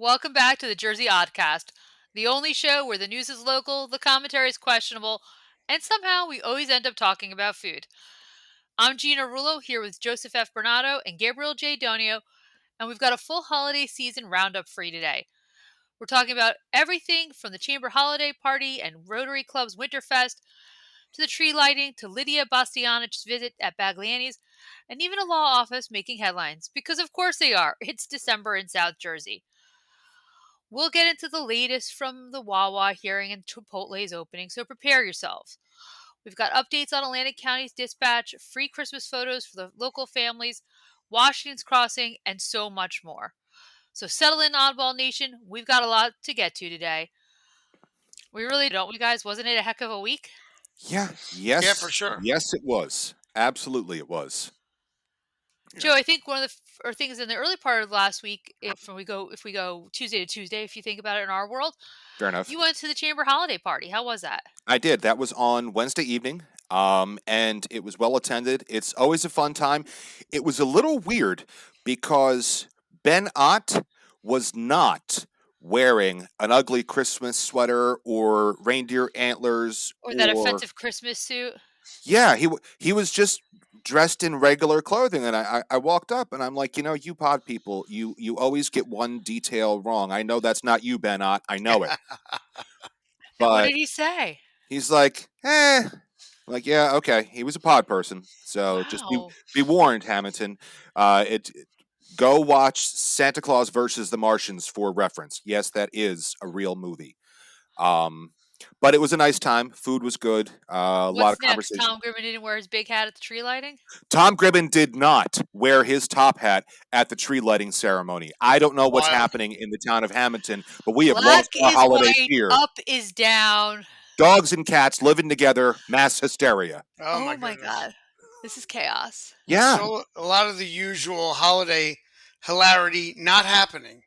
Welcome back to the Jersey Oddcast, the only show where the news is local, the commentary is questionable, and somehow we always end up talking about food. I'm Gina Rullo here with Joseph F. Berenato and Gabriel J. Donio, and we've got a full holiday season roundup for you today. We're talking about everything from the Chamber Holiday Party and Rotary Club's Winterfest to the tree lighting to Lidia Bastianich's visit at Bagliani's, and even a law office making headlines, because of course they are. It's December in South Jersey. We'll get into the latest from the Wawa hearing and Chipotle's opening, so prepare yourselves. We've got updates on Atlantic County's dispatch, free Christmas photos for the local families, Washington's Crossing, and so much more. So settle in, Oddball Nation. We've got a lot to get to today. We really don't, we guys? Wasn't it a heck of a week? Yeah. Yeah, for Yes. sure. Yes, it was. Absolutely, it was. Joe, I think one of the things in the early part of last week, if we go Tuesday to Tuesday, if you think about it in our world, Fair enough. you went to the Chamber Holiday Party. How was that? I did. That was on Wednesday evening, and it was well attended. It's always a fun time. It was a little weird because Ben Ott was not wearing an ugly Christmas sweater or reindeer antlers Or that or offensive Christmas suit? yeah, he was just dressed in regular clothing, and I walked up and I'm like, you pod people, you always get one detail wrong. I know that's not you, Ben Ott. I know it, And what but did he say? he's like, I'm like, yeah, okay. He was a pod person, so just Wow. be warned, Hammonton. Go watch Santa Claus versus the Martians for reference. Yes, that is a real movie. But it was a nice time. Food was good. A lot of What's next? conversation. Tom Grimmett didn't wear his big hat at the tree lighting? Tom Gribben did not wear his top hat at the tree lighting ceremony. I don't know what's Wild. happening in the town of Hammonton, but we have Black lost our is holiday white, fear. up is down. Dogs and cats living together, mass hysteria. Oh, Oh my my goodness. God. This is chaos. Yeah. So a lot of the usual holiday hilarity not happening.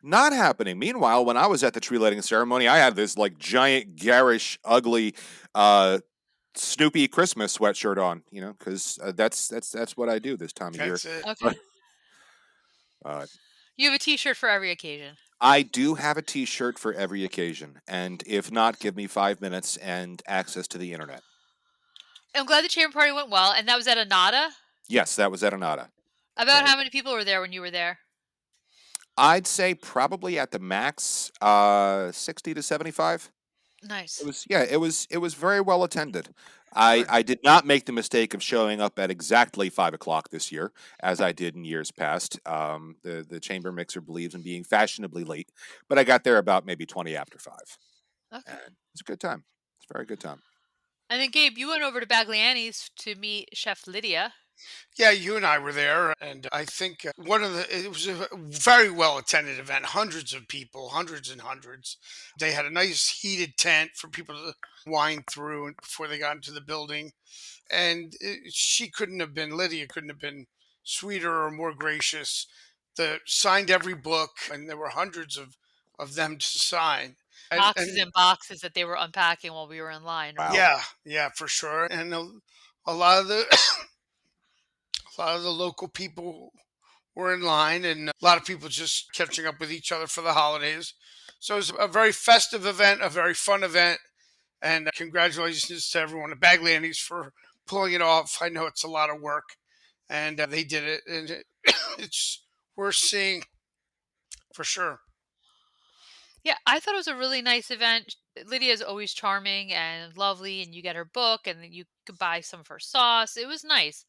Not happening. Meanwhile, when I was at the tree lighting ceremony, I had this like giant, garish, ugly, Snoopy Christmas sweatshirt on. Because that's what I do this time of year. That's it. Okay. Uh, You have a t-shirt for every occasion. I do have a T-shirt for every occasion, and if not, give me 5 minutes and access to the internet. I'm glad the chamber party went well, and that was at Anada. Yes, that was at Anada. About how many people were there when you were there? I'd say probably at the max, 60 to 75. Nice. It was very well attended. I did not make the mistake of showing up at exactly 5 o'clock this year, as I did in years past. The chamber mixer believes in being fashionably late, but I got there about maybe 20 after 5. Okay. And it's a good time. It's a very good time. And then Gabe, you went over to Bagliani's to meet Chef Lidia. Yeah, you and I were there, and I think it was a very well attended event. Hundreds of people, hundreds and hundreds. They had a nice heated tent for people to wind through before they got into the building. And Lydia couldn't have been sweeter or more gracious. Signed every book, and there were hundreds of them to sign. Boxes and boxes that they were unpacking while we were in line. Right? Wow. Yeah, for sure. And a lot of the a lot of the local people were in line, and a lot of people just catching up with each other for the holidays. So it was a very festive event, a very fun event, and congratulations to everyone at Bagliani's for pulling it off. I know it's a lot of work, and they did it, and it's worth seeing for sure. Yeah, I thought it was a really nice event. Lydia is always charming and lovely, and you get her book, and then you could buy some of her sauce. It was nice.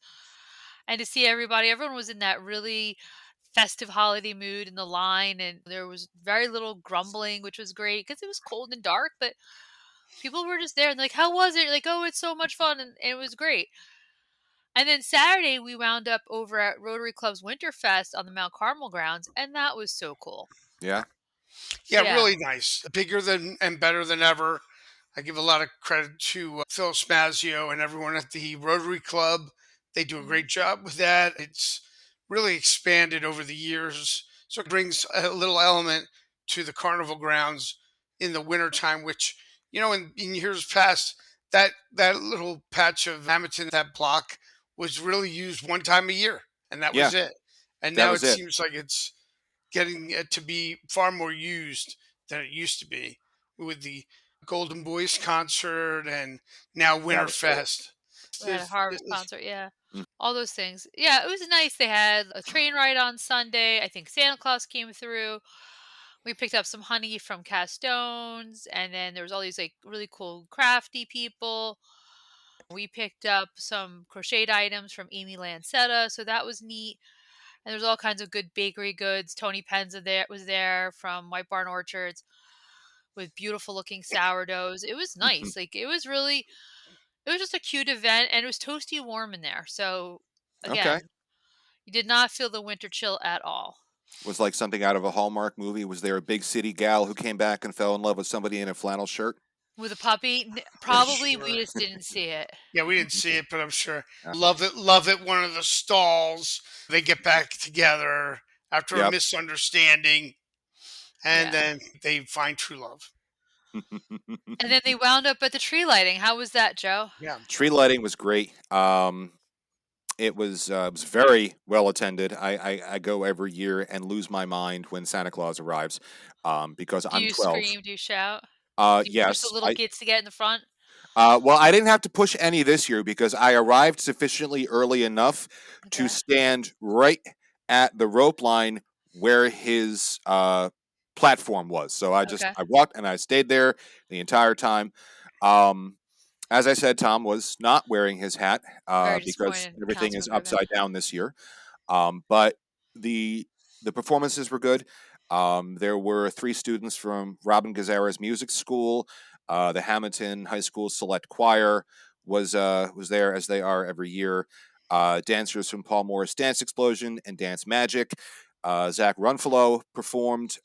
And to see everyone was in that really festive holiday mood in the line, and there was very little grumbling, which was great because it was cold and dark, but people were just there and like, how was it? Like, oh, it's so much fun, and it was great. And then Saturday, we wound up over at Rotary Club's Winterfest on the Mount Carmel grounds, and that was so cool. Yeah. Yeah, really nice. Bigger than and better than ever. I give a lot of credit to Phil Smazio and everyone at the Rotary Club. They do a great job with that. It's really expanded over the years. So it brings a little element to the carnival grounds in the wintertime, which, in years past, that little patch of Hammonton, that block, was really used one time a year. And that was it. And now it seems like it's getting it to be far more used than it used to be with the Golden Boys concert and now That was great. Winterfest. We had a harvest There's concert, yeah. Mm. All those things. Yeah, it was nice. They had a train ride on Sunday. I think Santa Claus came through. We picked up some honey from Castone's, and then there was all these like really cool crafty people. We picked up some crocheted items from Amy Lancetta, so that was neat. And there's all kinds of good bakery goods. Tony Penza there was there from White Barn Orchards with beautiful looking sourdoughs. It was nice. Like it was just a cute event and it was toasty warm in there. So Okay. again, you did not feel the winter chill at all. Was like something out of a Hallmark movie. Was there a big city gal who came back and fell in love with somebody in a flannel shirt? With a puppy, I'm probably we sure. just didn't see it. Yeah, we didn't see it, but I'm sure. Yeah. Love it, love it. One of the stalls, they get back together after a Yep. misunderstanding, and Yeah. then they find true love. And then they wound up at the tree lighting. How was that, Joe? Yeah, Tree lighting was great. It was very well attended. I go every year and lose my mind when Santa Claus arrives, because Do I'm you 12. scream? Do you shout? Do you push the Yes, little kids to get in the front? well, I didn't have to push any this year because I arrived sufficiently early enough to Okay. stand right at the rope line where his platform was. So Okay. I walked and I stayed there the entire time. Um, as I said, Tom was not wearing his hat Very because disappointed, everything is Councilman Bourbon. upside down this year. But the the performances were good. There were 3 students from Robin Gazara's music school. The Hammonton High School Select Choir was there, as they are every year. Dancers from Paul Morris Dance Explosion and Dance Magic. Zach Runfellow performed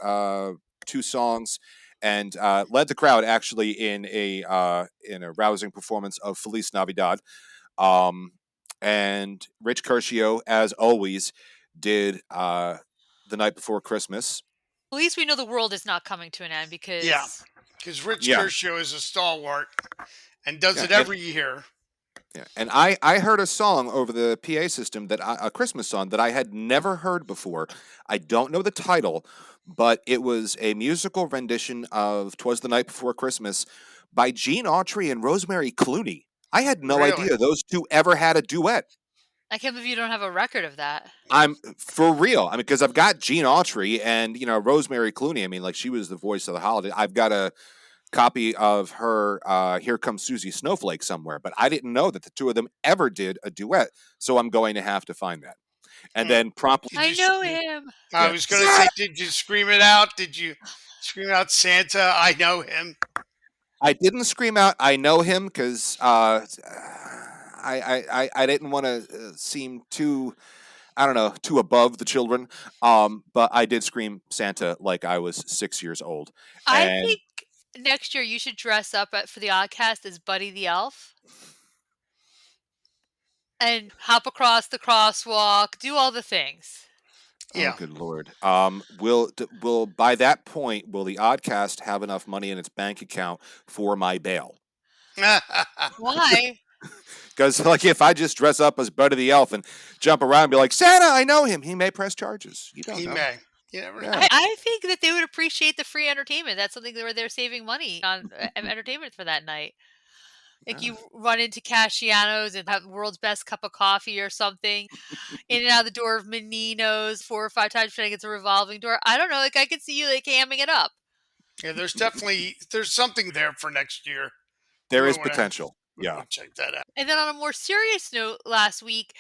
2 songs and led the crowd actually in a rousing performance of Feliz Navidad. Um, and Rich Curcio, as always, did the night before Christmas. At least we know the world is not coming to an end yeah. because Because Rich Yeah, Kershaw is a stalwart and does yeah, it every year. and I heard a song over the PA system a Christmas song that I had never heard before. I don't know the title, but it was a musical rendition of "Twas the Night Before Christmas" by Gene Autry and Rosemary Clooney. I had no Really? idea those two ever had a duet. I can't believe you don't have a record of that. I'm for real. I mean, because I've got Gene Autry and Rosemary Clooney. I mean, like she was the voice of the holiday. I've got a copy of her "Here Comes Susie Snowflake" somewhere, but I didn't know that the two of them ever did a duet. So I'm going to have to find that. And Hmm. then promptly, Did I you? know him. I yeah, was gonna say, did you scream it out? Did you scream out Santa? I know him. I didn't scream out "I know him" because I didn't want to seem too, I don't know, too above the children. But I did scream Santa like I was 6 years old. I And think next year you should dress up for the Oddcast as Buddy the Elf and hop across the crosswalk, do all the things. oh, Yeah. good lord. Will by that point will the Oddcast have enough money in its bank account for my bail? Why? Because like if I just dress up as Buddy the Elf and jump around and be like Santa, I know him, he may press charges. You don't He know. may. You never know. Yeah. I think that they would appreciate the free entertainment. That's something where they're saving money on entertainment for that night. Like Yeah. you run into Casciano's and have the world's best cup of coffee or something. In and out the door of Menino's 4 or 5 times, pretending it's a revolving door. I don't know. Like I could see you like hamming it up. Yeah, there's something there for next year. You There might is want to potential. Yeah. check that out. And then on a more serious note, last week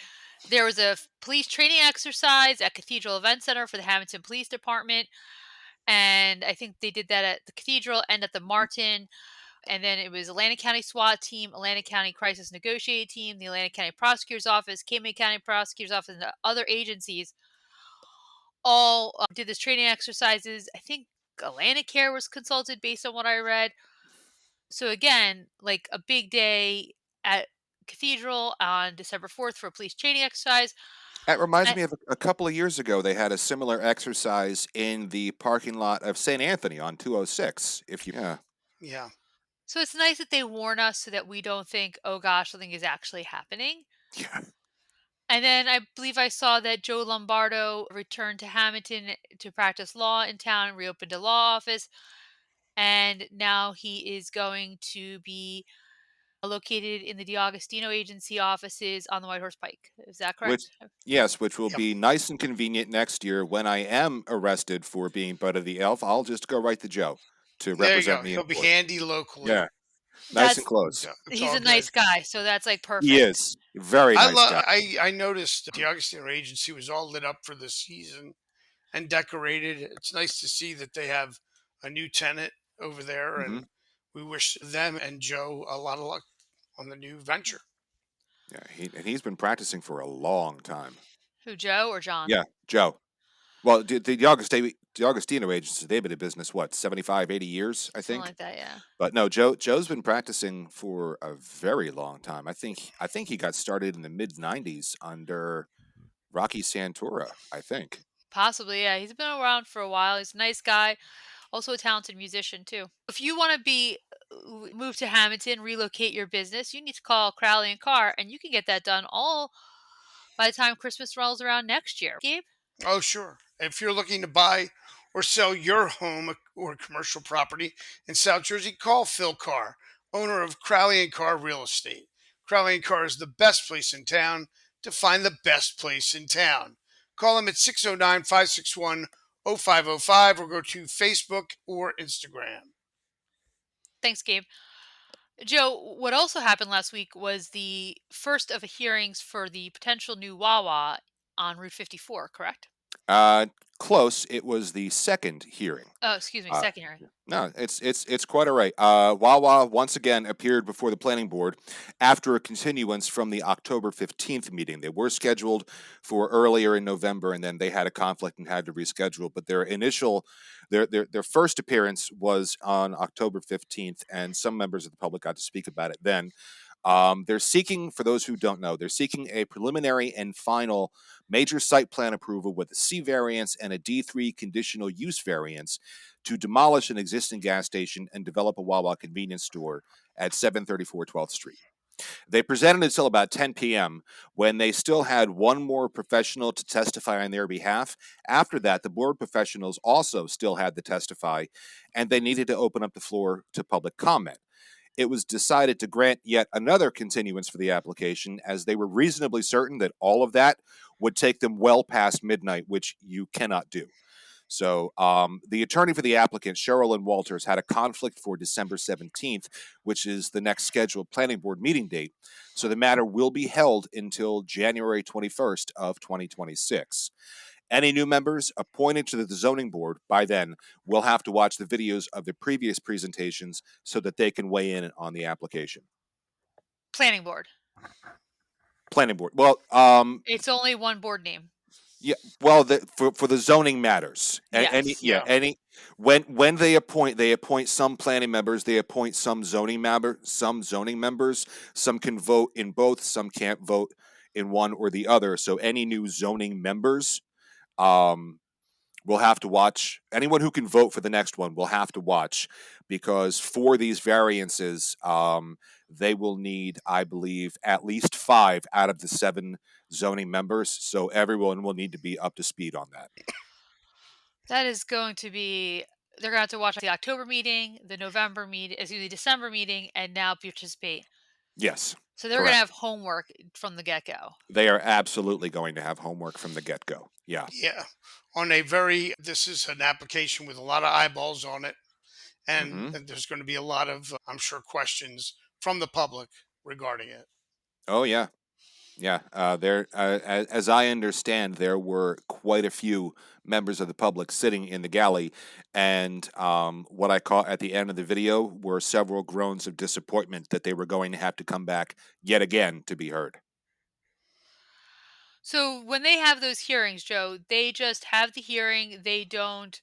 there was a police training exercise at Cathedral Event Center for the Hammonton Police Department. And I think they did that at the Cathedral and at the Martin. And then it was Atlantic County SWAT team, Atlantic County Crisis Negotiating Team, the Atlantic County Prosecutor's Office, Cape County Prosecutor's Office, and the other agencies all did this training exercises. I think Atlantic Care was consulted based on what I read. So again, like a big day at Cathedral on December 4th for a police training exercise. That reminds I, me of a couple of years ago. They had a similar exercise in the parking lot of St. Anthony on 206. If you, yeah, Yeah. so it's nice that they warn us so that we don't think, oh gosh, something is actually happening. yeah, And then I believe I saw that Joe Lombardo returned to Hammonton to practice law in town and reopened a law office. And now he is going to be located in the D'Agostino agency offices on the White Horse Pike. Is that Which, correct? yes, which will Yep. be nice and convenient next year when I am arrested for being Bud of the Elf. I'll just go right to Joe to There you represent go. me in He'll be court. handy locally. Yeah, nice and That's close. It's He's all a good. nice guy, so that's like He perfect. is very nice guy. I noticed the Augustiner agency was all lit up for the season and decorated. It's nice to see that they have a new tenant over there, Hmm. and we wish them and Joe a lot of luck on the new venture. Yeah, he's been practicing for a long time. Who, Joe or John? Yeah, Joe. Well, the Augustino agency, they've been in business, what, 75, 80 years, I Something think? like that, yeah. But no, Joe's been practicing for a very long time. I think he got started in the mid 90s under Rocky Santora, I think. Possibly, yeah. He's been around for a while. He's a nice guy, also a talented musician too. If you want to be move to Hamilton, relocate your business, you need to call Crowley and Carr, and you can get that done all by the time Christmas rolls around next year. Gabe, Oh, sure. If you're looking to buy or sell your home or commercial property in South Jersey, call Phil Carr, owner of Crowley and Carr Real Estate. Crowley and Carr is the best place in town to find the best place in town. Call him at 609 561 0505 or go to Facebook or Instagram. thanks, Gabe. Joe, what also happened last week was the first of hearings for the potential new Wawa on Route 54, correct? Uh, Close. It was the second hearing. Oh, excuse me, Uh, second hearing. no, it's quite all right. Wawa once again appeared before the planning board after a continuance from the October 15th meeting. They were scheduled for earlier in November, and then they had a conflict and had to reschedule. But their first appearance was on October 15th, and some members of the public got to speak about it then. They're seeking, for those who don't know, they're seeking a preliminary and final major site plan approval with a C variance and a D3 conditional use variance to demolish an existing gas station and develop a Wawa convenience store at 734 12th Street. They presented until about 10 p.m. when they still had one more professional to testify on their behalf. After that, the board professionals also still had to testify, and they needed to open up the floor to public comment. It was decided to grant yet another continuance for the application, as they were reasonably certain that all of that would take them well past midnight, which you cannot do. So the attorney for the applicant, Cheryl Walters, had a conflict for December 17th, which is the next scheduled planning board meeting date. So the matter will be held until January 21st of 2026. Any new members appointed to the zoning board by then will have to watch the videos of the previous presentations so that they can weigh in on the application. Planning board. Planning board. Well, It's only one board name. yeah. Well, for the zoning matters. Any Yes. yeah. Any when they appoint some planning members. They appoint some zoning members. Some can vote in both. Some can't vote in one or the other. So any new zoning members, um, will have to watch. Anyone who can vote for the next one will have to watch, because for these variances, they will need, I believe, at least 5 out of the 7 zoning members. So everyone will need to be up to speed on that. That is going to be. They're going to have to watch the October meeting, the November meeting, excuse me, December meeting, and now participate. Yes, So they're going to correct. have homework from the get go. They are absolutely going to have homework from the get go. Yeah. Yeah. This is an application with a lot of eyeballs on it. And Hmm. there's going to be a lot of, I'm sure, questions from the public regarding it. Oh yeah. Yeah, as I understand, there were quite a few members of the public sitting in the galley, and what I caught at the end of the video were several groans of disappointment that they were going to have to come back yet again to be heard. So when they have those hearings, Joe, they just have the hearing. They don't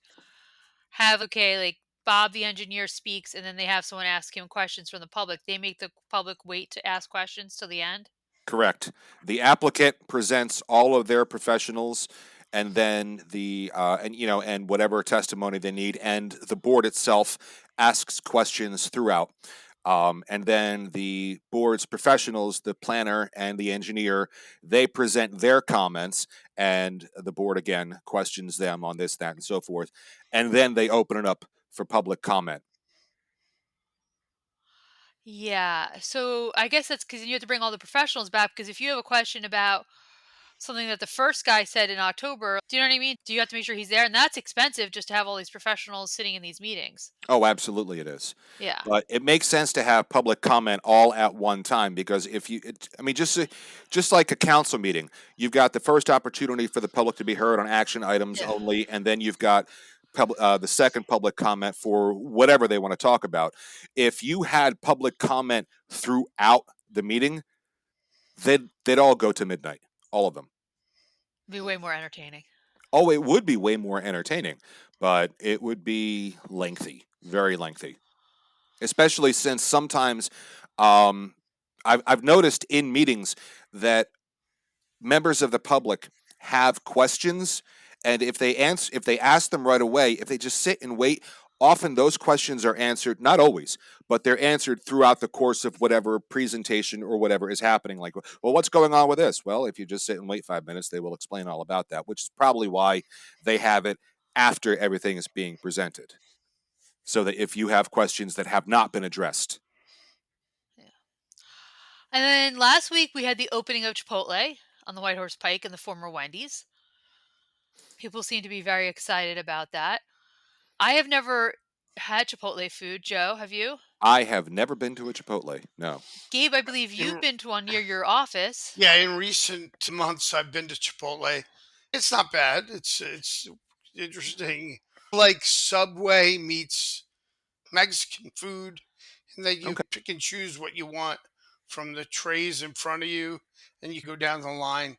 have, okay, like Bob the engineer speaks and then they have someone ask him questions from the public. They make the public wait to ask questions till the end. Correct. The applicant presents all of their professionals, and then and whatever testimony they need, and the board itself asks questions throughout. And then the board's professionals, the planner and the engineer, they present their comments, and the board again questions them on this, that, and so forth. And then they open it up for public comment. Yeah. So I guess that's because you have to bring all the professionals back. Because if you have a question about something that the first guy said in October, do you know what I mean? Do you have to make sure he's there? And that's expensive just to have all these professionals sitting in these meetings. Oh, absolutely, it is. Yeah. But it makes sense to have public comment all at one time because just like a council meeting, you've got the first opportunity for the public to be heard on action items Yeah. only, and then you've got the second public comment for whatever they want to talk about. If you had public comment throughout the meeting, they'd all go to midnight, all of them. Be way more entertaining. Oh, it would be way more entertaining, but it would be lengthy, very lengthy. Especially since sometimes I've noticed in meetings that members of the public have questions, and if they ask them right away, if they just sit and wait, often those questions are answered, not always, but they're answered throughout the course of whatever presentation or whatever is happening. Like, well, what's going on with this? Well, if you just sit and wait 5 minutes, they will explain all about that, which is probably why they have it after everything is being presented, so that if you have questions that have not been addressed. Yeah. And then last week we had the opening of Chipotle on the White Horse Pike in the former Wendy's. People seem to be very excited about that. I have never had Chipotle food. Joe, have you? I have never been to a Chipotle. No. Gabe, I believe you've been to one near your office. Yeah, in recent months, I've been to Chipotle. It's not bad. It's interesting. Like Subway meets Mexican food, and then you Okay. pick and choose what you want from the trays in front of you, and you go down the line.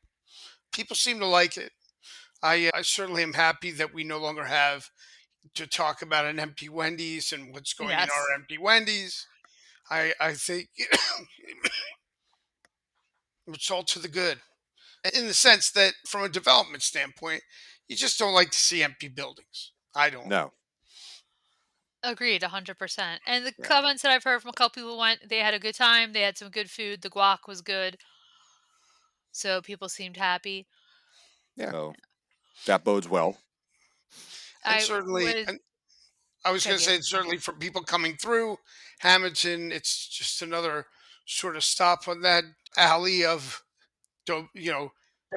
People seem to like it. I certainly am happy that we no longer have to talk about an empty Wendy's and what's going in Yes. our empty Wendy's. I think it's all to the good, in the sense that from a development standpoint, you just don't like to see empty buildings. I don't. No. Agreed, 100%. And the Yeah. comments that I've heard from a couple people went, they had a good time, they had some good food, the guac was good, so people seemed happy. Yeah. So that bodes well. And I certainly, was and I was okay, going to Gabe. say, certainly for people coming through Hammonton, it's just another sort of stop on that alley of, de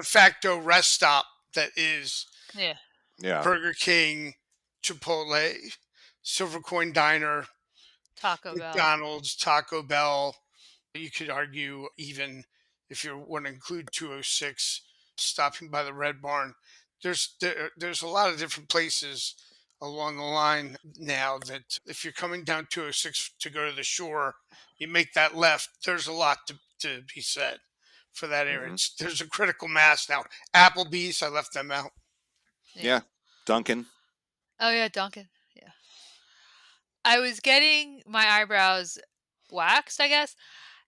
facto rest stop that is Yeah, Yeah. Burger King, Chipotle, Silver Coin Diner, Taco Bell. McDonald's, Taco Bell. You could argue, even if you want to include 206, stopping by the Red Barn. There's a lot of different places along the line now that if you're coming down 206 to go to the shore, you make that left. There's a lot to be said for that area. Hmm. There's a critical mass now. Applebee's, I left them out. Yeah. Yeah. Duncan. Oh yeah, Dunkin'. Yeah. I was getting my eyebrows waxed, I guess,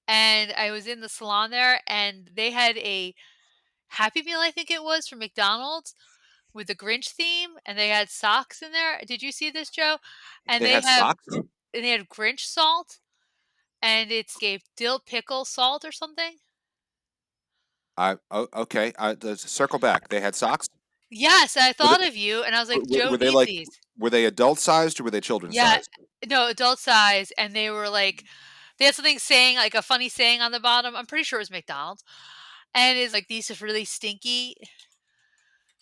and I was in the salon there and they had a Happy Meal, I think it was, from McDonald's with the Grinch theme, and they had socks in there. Did you see this, Joe? And They had socks. they had Grinch salt, and it's gave dill pickle salt or something. Okay. Circle back. They had socks. Yes, I Were they, thought of you, and I was like, Joe were they needs like these. were they adult sized or were they children's Yeah, sized? no, adult size, and they were like, they had something saying like a funny saying on the bottom. I'm pretty sure it was McDonald's, and it's like these are really stinky.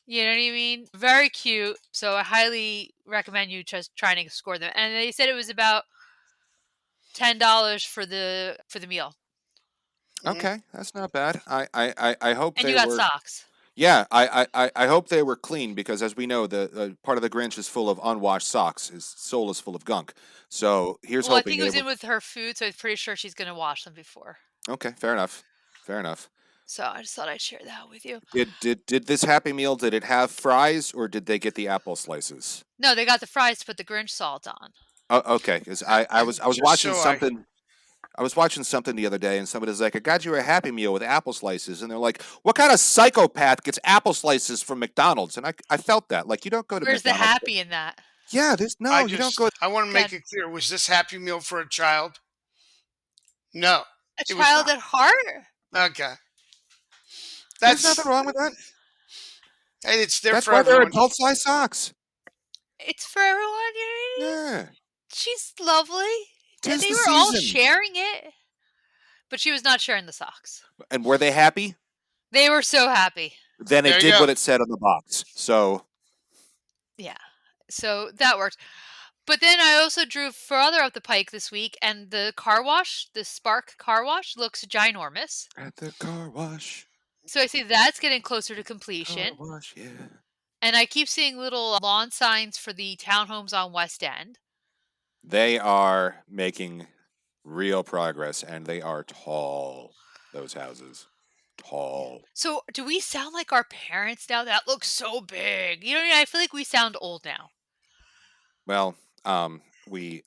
You know what I mean? Very cute. So I highly recommend you just trying to score them. And they said it was about $10 for the meal, Mhm. Okay, that's not bad. I hope and you they got were. socks. Yeah, I hope they were clean because, as we know, the part of the Grinch is full of unwashed socks. His soul is full of gunk. So here's Well, I hoping think it they was were. in with her food, so I'm pretty sure she's gonna wash them before. Okay, fair enough. Fair enough. So I just thought I'd share that with you. Did this Happy Meal, did it have fries or did they get the apple slices? No, they got the fries to put the Grinch salt on. Oh, okay, because I was Just watching so I something. I was watching something the other day, and somebody's like, "I got you a Happy Meal with apple slices," and they're like, "What kind of psychopath gets apple slices from McDonald's?" And I felt that, like, you don't go to Where's the McDonald's. happy in that? Yeah, there's I no, you don't just go. I want to make God, it clear: was this Happy Meal for a child? No, A it was child not. at heart? Okay. There's nothing That's wrong with that. Hey, it's there That's for why they're everyone. adult-sized socks. It's for everyone, Yeah. she's lovely. Tis They the were all season. sharing it, but she was not sharing the socks. And were they happy? They were so happy. Then it There you did go. what it said on the box. So Yeah. So that worked. But then I also drove further up the pike this week, and the car wash, the Spark car wash, looks ginormous. at the car wash, So I see that's getting closer to car completion. wash, yeah. And I keep seeing little lawn signs for the townhomes on West End. They are making real progress, and they are tall. Those houses, tall. So do we sound like our parents now? That looks so big. You know what I mean? I feel like we sound old now. Well, we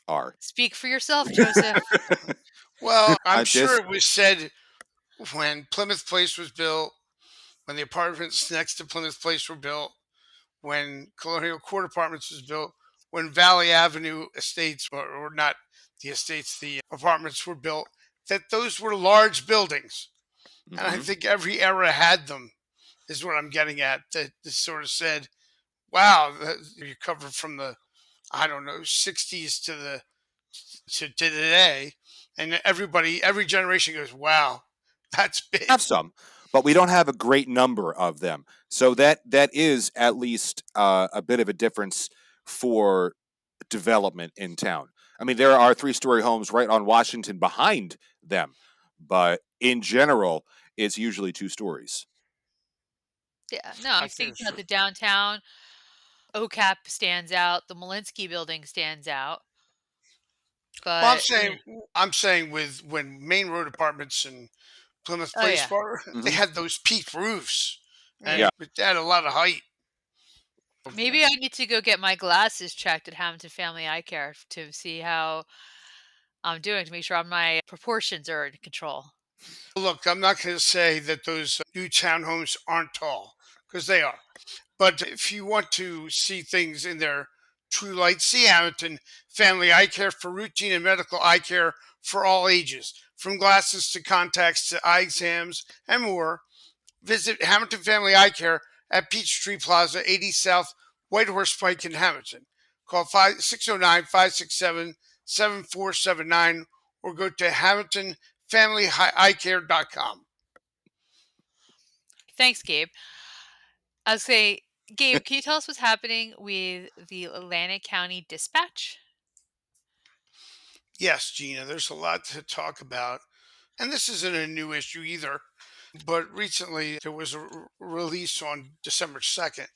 are. Speak for yourself, Joseph. Well, I I'm sure just it was said when Plymouth Place was built, when the apartments next to Plymouth Place were built, when Colonial Court Apartments was built, when Valley Avenue Estates, or not the estates, the apartments were built, that those were large buildings. And I mhm. think every era had them, is what I'm getting at. That this sort of said, wow, you covered from the, I don't know, 60s to today. And every generation goes, wow, that's big. Have some, but we don't have a great number of them. So that is at least a bit of a difference for development in town. I mean, there are three-story homes right on Washington behind them, but in general, it's usually two stories. Yeah, no, I'm I think thinking it's about true. the downtown. OCAP stands out. The Malinsky building stands out. Well, I'm But, saying, I'm saying with when Main Road Apartments and Plymouth oh Place yeah. bar, they Hmm. had those peaked roofs, Yeah. and Yeah. it had a lot of height. Maybe I need to go get my glasses checked at Hammonton Family Eye Care to see how I'm doing to make sure my proportions are in control. Look, I'm not going to say that those new townhomes aren't tall, because they are. But if you want to see things in their true light, see Hamilton Family Eye Care for routine and medical eye care for all ages, from glasses to contacts to eye exams and more. Visit Hamilton Family Eye Care at Peachtree Plaza, 80 South Whitehorse Pike in Hamilton. Call 609 567 7479 or go to hamiltonfamilyeyecare.com. Thanks, Gabe. I was say, Gabe, can you tell us what's happening with the Atlantic County Dispatch? Yes, Gina, there's a lot to talk about. And this isn't a new issue either, but recently there was a release on December 2nd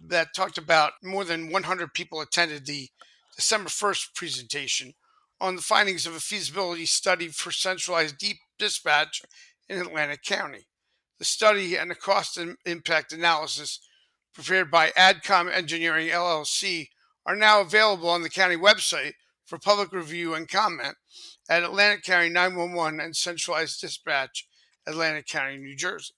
that talked about more than 100 people attended the December 1st presentation on the findings of a feasibility study for centralized deep dispatch in Atlantic County. The study and the cost and impact analysis prepared by Adcom Engineering LLC are now available on the county website for public review and comment at Atlantic County 911 and Centralized Dispatch, Atlantic County, New Jersey.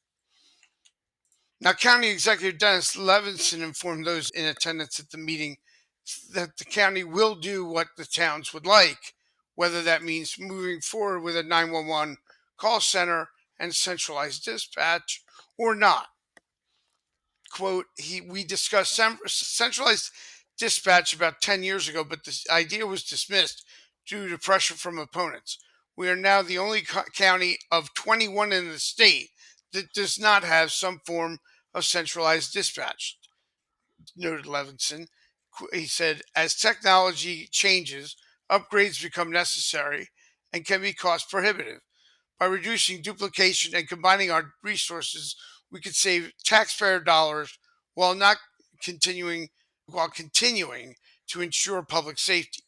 Now, County Executive Dennis Levinson informed those in attendance at the meeting that the county will do what the towns would like, whether that means moving forward with a 911 call center and centralized dispatch or not. Quote, we discussed centralized dispatch about 10 years ago, but this idea was dismissed due to pressure from opponents. We are now the only county of 21 in the state that does not have some form of centralized dispatch, noted Levinson. He said, as technology changes, upgrades become necessary and can be cost prohibitive. By reducing duplication and combining our resources, we could save taxpayer dollars while not continuing continuing to ensure public safety.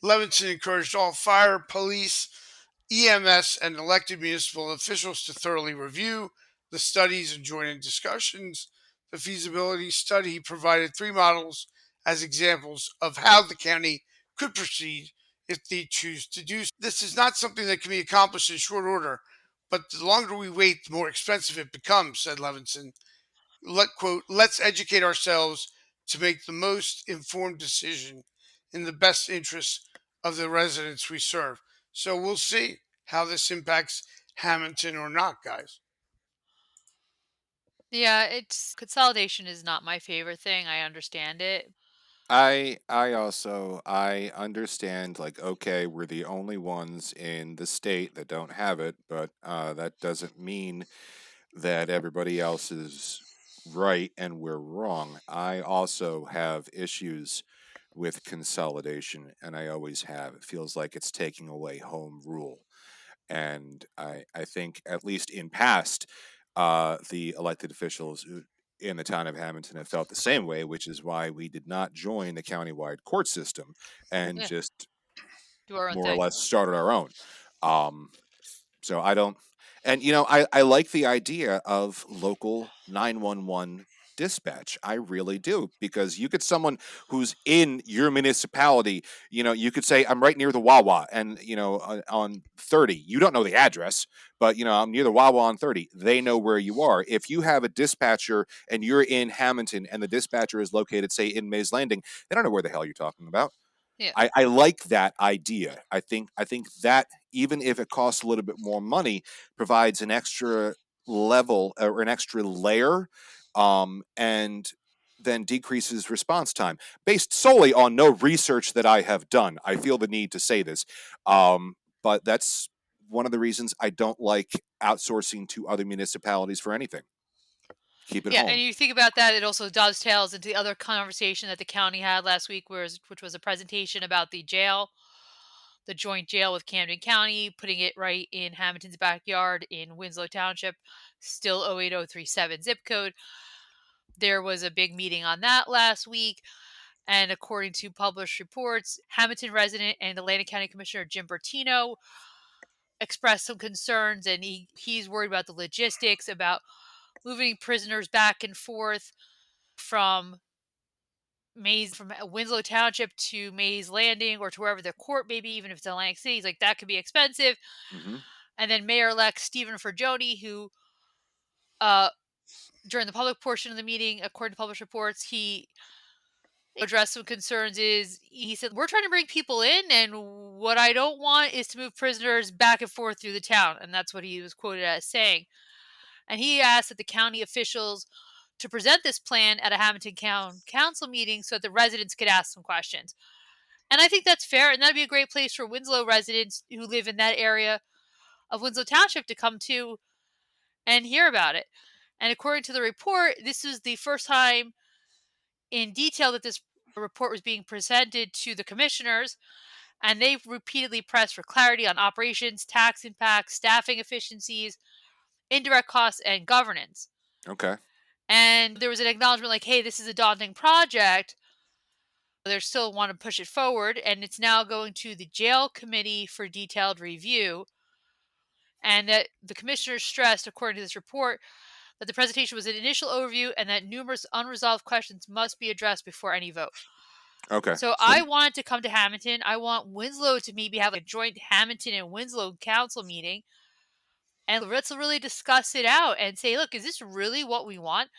Levinson encouraged all fire, police, EMS, and elected municipal officials to thoroughly review the studies and join in discussions. The feasibility study provided three models as examples of how the county could proceed if they choose to do so. This is not something that can be accomplished in short order, but the longer we wait, the more expensive it becomes, said Levinson. Quote, let's educate ourselves to make the most informed decision in the best interest of the residents we serve. So we'll see how this impacts Hammonton or not, guys. Yeah, it's consolidation is not my favorite thing. I understand it. I understand, like, okay, we're the only ones in the state that don't have it, but that doesn't mean that everybody else is right and we're wrong. I also have issues with consolidation, and I always have. It feels like it's taking away home rule. And I think, at least in past, the elected officials in the town of Hammonton have felt the same way, which is why we did not join the countywide court system and Yeah, just do our own more or thing. less started our own. Um, so I don't, and I like the idea of local 911 dispatch. I really do, because you get someone who's in your municipality. You could say, I'm right near the Wawa, and on 30. You don't know the address, but I'm near the Wawa on 30. They know where you are. If you have a dispatcher and you're in Hammonton and the dispatcher is located, say, in Mays Landing, they don't know where the hell you're talking about. Yeah. I like that idea. I think that, even if it costs a little bit more money, provides an extra level or an extra layer, and then decreases response time based solely on no research that I have done. I feel the need to say this, but that's one of the reasons I don't like outsourcing to other municipalities for anything. Keep it Yeah, and home. you think about that, it also dovetails into the other conversation that the county had last week, which was a presentation about the jail, the joint jail with Camden County, putting it right in Hamilton's backyard in Winslow Township, still 08037 zip code. There was a big meeting on that last week. And according to published reports, Hamilton resident and Atlantic County Commissioner Jim Bertino expressed some concerns, and he's worried about the logistics, about moving prisoners back and forth from from Winslow Township to Mays Landing or to wherever the court may be, even if it's Atlantic City. He's like, that could be expensive. Hmm. And then Mayor-elect Stephen Fergione, who uh, during the public portion of the meeting, according to published reports, he addressed some concerns. He said, we're trying to bring people in, and what I don't want is to move prisoners back and forth through the town. And that's what he was quoted as saying. And he asked that the county officials to present this plan at a Hamilton Council meeting so that the residents could ask some questions. And I think that's fair, and that'd be a great place for Winslow residents who live in that area of Winslow Township to come to and hear about it. And according to the report, this is the first time in detail that this report was being presented to the commissioners, and they've repeatedly pressed for clarity on operations, tax impacts, staffing efficiencies, indirect costs, and governance. Okay. And there was an acknowledgement like, hey, this is a daunting project. They still want to push it forward, and it's now going to the jail committee for detailed review. And that the commissioners stressed, according to this report, that the presentation was an initial overview and that numerous unresolved questions must be addressed before any vote. Okay. So So. I wanted to come to Hammonton. I want Winslow to maybe have like a joint Hammonton and Winslow council meeting. And let's really discuss it out and say, look, is this really what we want?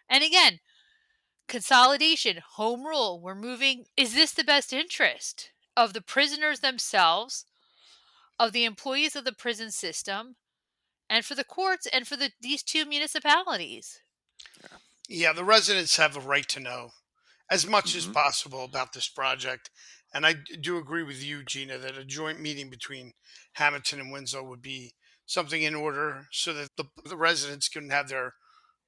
And again, consolidation, home rule, we're moving. Is this the best interest of the prisoners themselves, of the employees of the prison system, and for the courts and for these two municipalities? Yeah. Yeah, the residents have a right to know as much as Hmm. possible about this project. And I do agree with you, Gina, that a joint meeting between Hamilton and Winslow would be something in order so that the residents can have their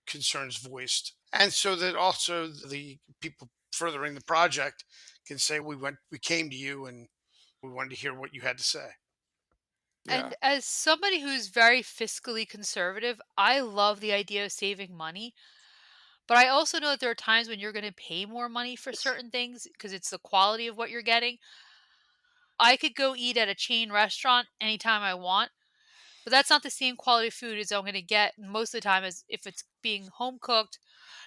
concerns voiced. And so that also the people furthering the project can say, we came to you and we wanted to hear what you had to say. Yeah. And as somebody who's very fiscally conservative, I love the idea of saving money. But I also know that there are times when you're going to pay more money for certain things because it's the quality of what you're getting. I could go eat at a chain restaurant anytime I want, but that's not the same quality of food as I'm going to get most of the time as if it's being home cooked,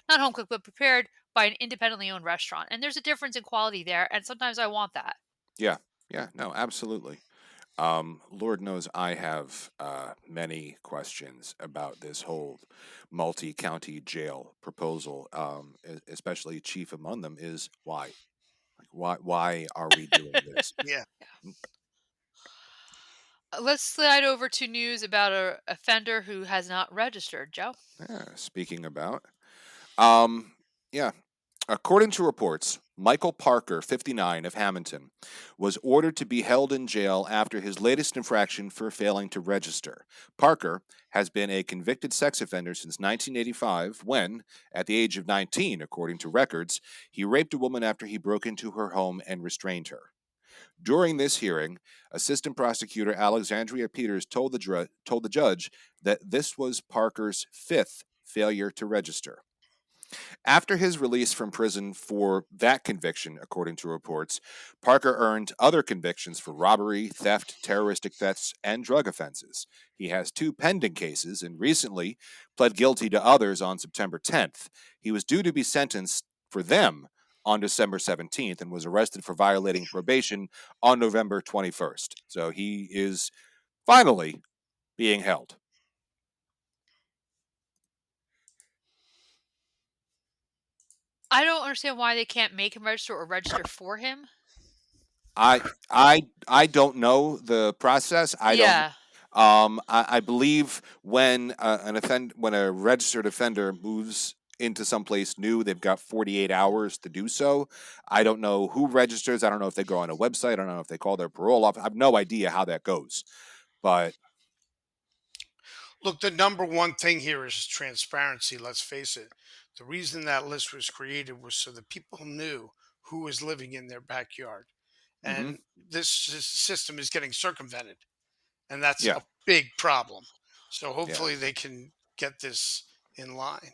not home cooked, but prepared by an independently owned restaurant. And there's a difference in quality there, and sometimes I want that. Yeah. Yeah. No, absolutely. Lord knows I have many questions about this whole multi-county jail proposal. Especially chief among them is why. Why are we doing this? Yeah. Let's slide over to news about a offender who has not registered, Joe. Speaking about, um, yeah. According to reports, Michael Parker, 59, of Hammonton, was ordered to be held in jail after his latest infraction for failing to register. Parker has been a convicted sex offender since 1985 when, at the age of 19, according to records, he raped a woman after he broke into her home and restrained her. During this hearing, Assistant Prosecutor Alexandria Peters told the judge that this was Parker's fifth failure to register. After his release from prison for that conviction, according to reports, Parker earned other convictions for robbery, theft, terroristic thefts, and drug offenses. He has 2 pending cases and recently pled guilty to others on September 10th. He was due to be sentenced for them on December 17th and was arrested for violating probation on November 21st. So he is finally being held. I don't understand why they can't make him register or register for him. I don't know the process. I don't. Yeah. I believe when when a registered offender moves into someplace new, they've got 48 hours to do so. I don't know who registers. I don't know if they go on a website. I don't know if they call their parole off. I have no idea how that goes. But Look, the number one thing here is transparency. Let's face it. The reason that list was created was so that people knew who was living in their backyard. mhm, And this system is getting circumvented. And that's yeah. a big problem. So Yeah. hopefully they can get this in line.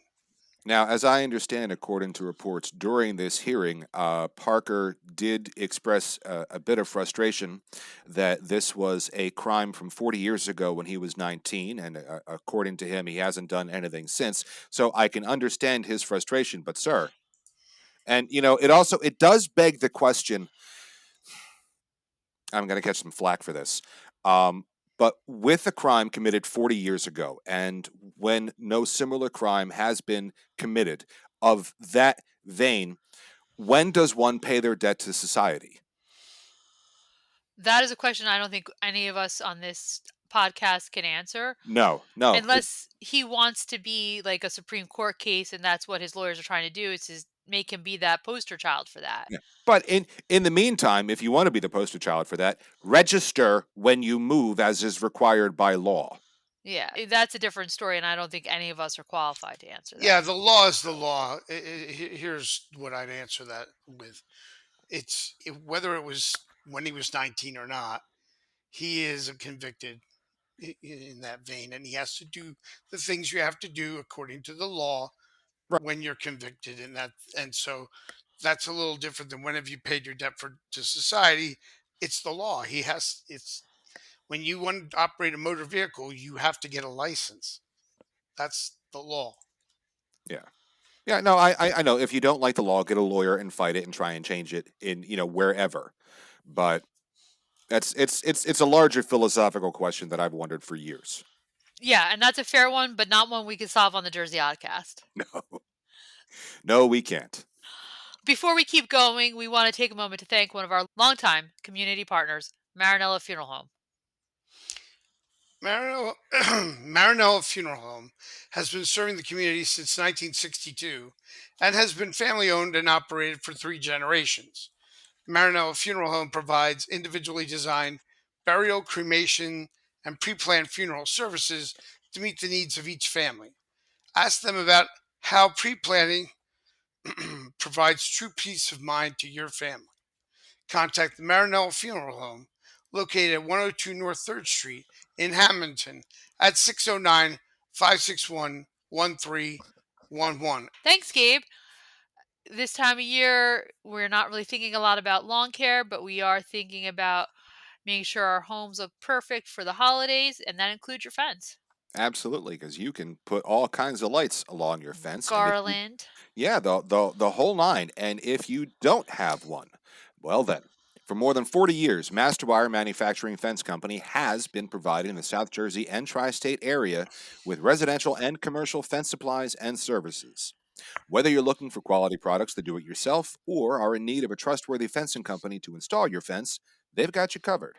Now, as I understand, according to reports during this hearing, Parker did express a bit of frustration that this was a crime from 40 years ago when he was 19, and according to him, he hasn't done anything since. So I can understand his frustration, but sir, and it does beg the question. I'm going to catch some flack for this. Um, but with a crime committed 40 years ago, and when no similar crime has been committed of that vein, when does one pay their debt to society? That is a question I don't think any of us on this podcast can answer No, no. unless he wants to be like a Supreme Court case and that's what his lawyers are trying to do is to make him be that poster child for that. Yeah. But in the meantime, if you want to be the poster child for that, register when you move as is required by law. Yeah, that's a different story and I don't think any of us are qualified to answer Yeah, that. the law is the law. Here's what I'd answer that with. Whether it was when he was 19 or not, he is a convicted in that vein, and he has to do the things you have to do according to the law Right. when you're convicted in that. And so that's a little different than when have you paid your debt for to society. It's the law. It's when you want to operate a motor vehicle, you have to get a license. That's the law. Yeah. Yeah, no, I know. If you don't like the law, get a lawyer and fight it and try and change it in, wherever. But it's a larger philosophical question that I've wondered for years. Yeah, and that's a fair one, but not one we can solve on the Jersey Oddcast. No, no, we can't. Before we keep going, we want to take a moment to thank one of our longtime community partners, Marinella Funeral Home. Marinella Funeral Home has been serving the community since 1962 and has been family owned and operated for 3 generations. Marinella Funeral Home provides individually designed burial, cremation, and pre planned funeral services to meet the needs of each family. Ask them about how pre planning provides true peace of mind to your family. Contact the Marinella Funeral Home, located at 102 North 3rd Street in Hammonton at 609 561 1311. Thanks, Gabe. This time of year, we're not really thinking a lot about lawn care, but we are thinking about making sure our homes look perfect for the holidays, and that includes your fence. Absolutely, because you can put all kinds of lights along your fence, and if you, Garland. yeah, the whole nine. And if you don't have one, well then, for more than 40 years, Masterwire Manufacturing Fence Company has been providing the South Jersey and tri-state area with residential and commercial fence supplies and services. Whether you're looking for quality products to do it yourself or are in need of a trustworthy fencing company to install your fence, they've got you covered.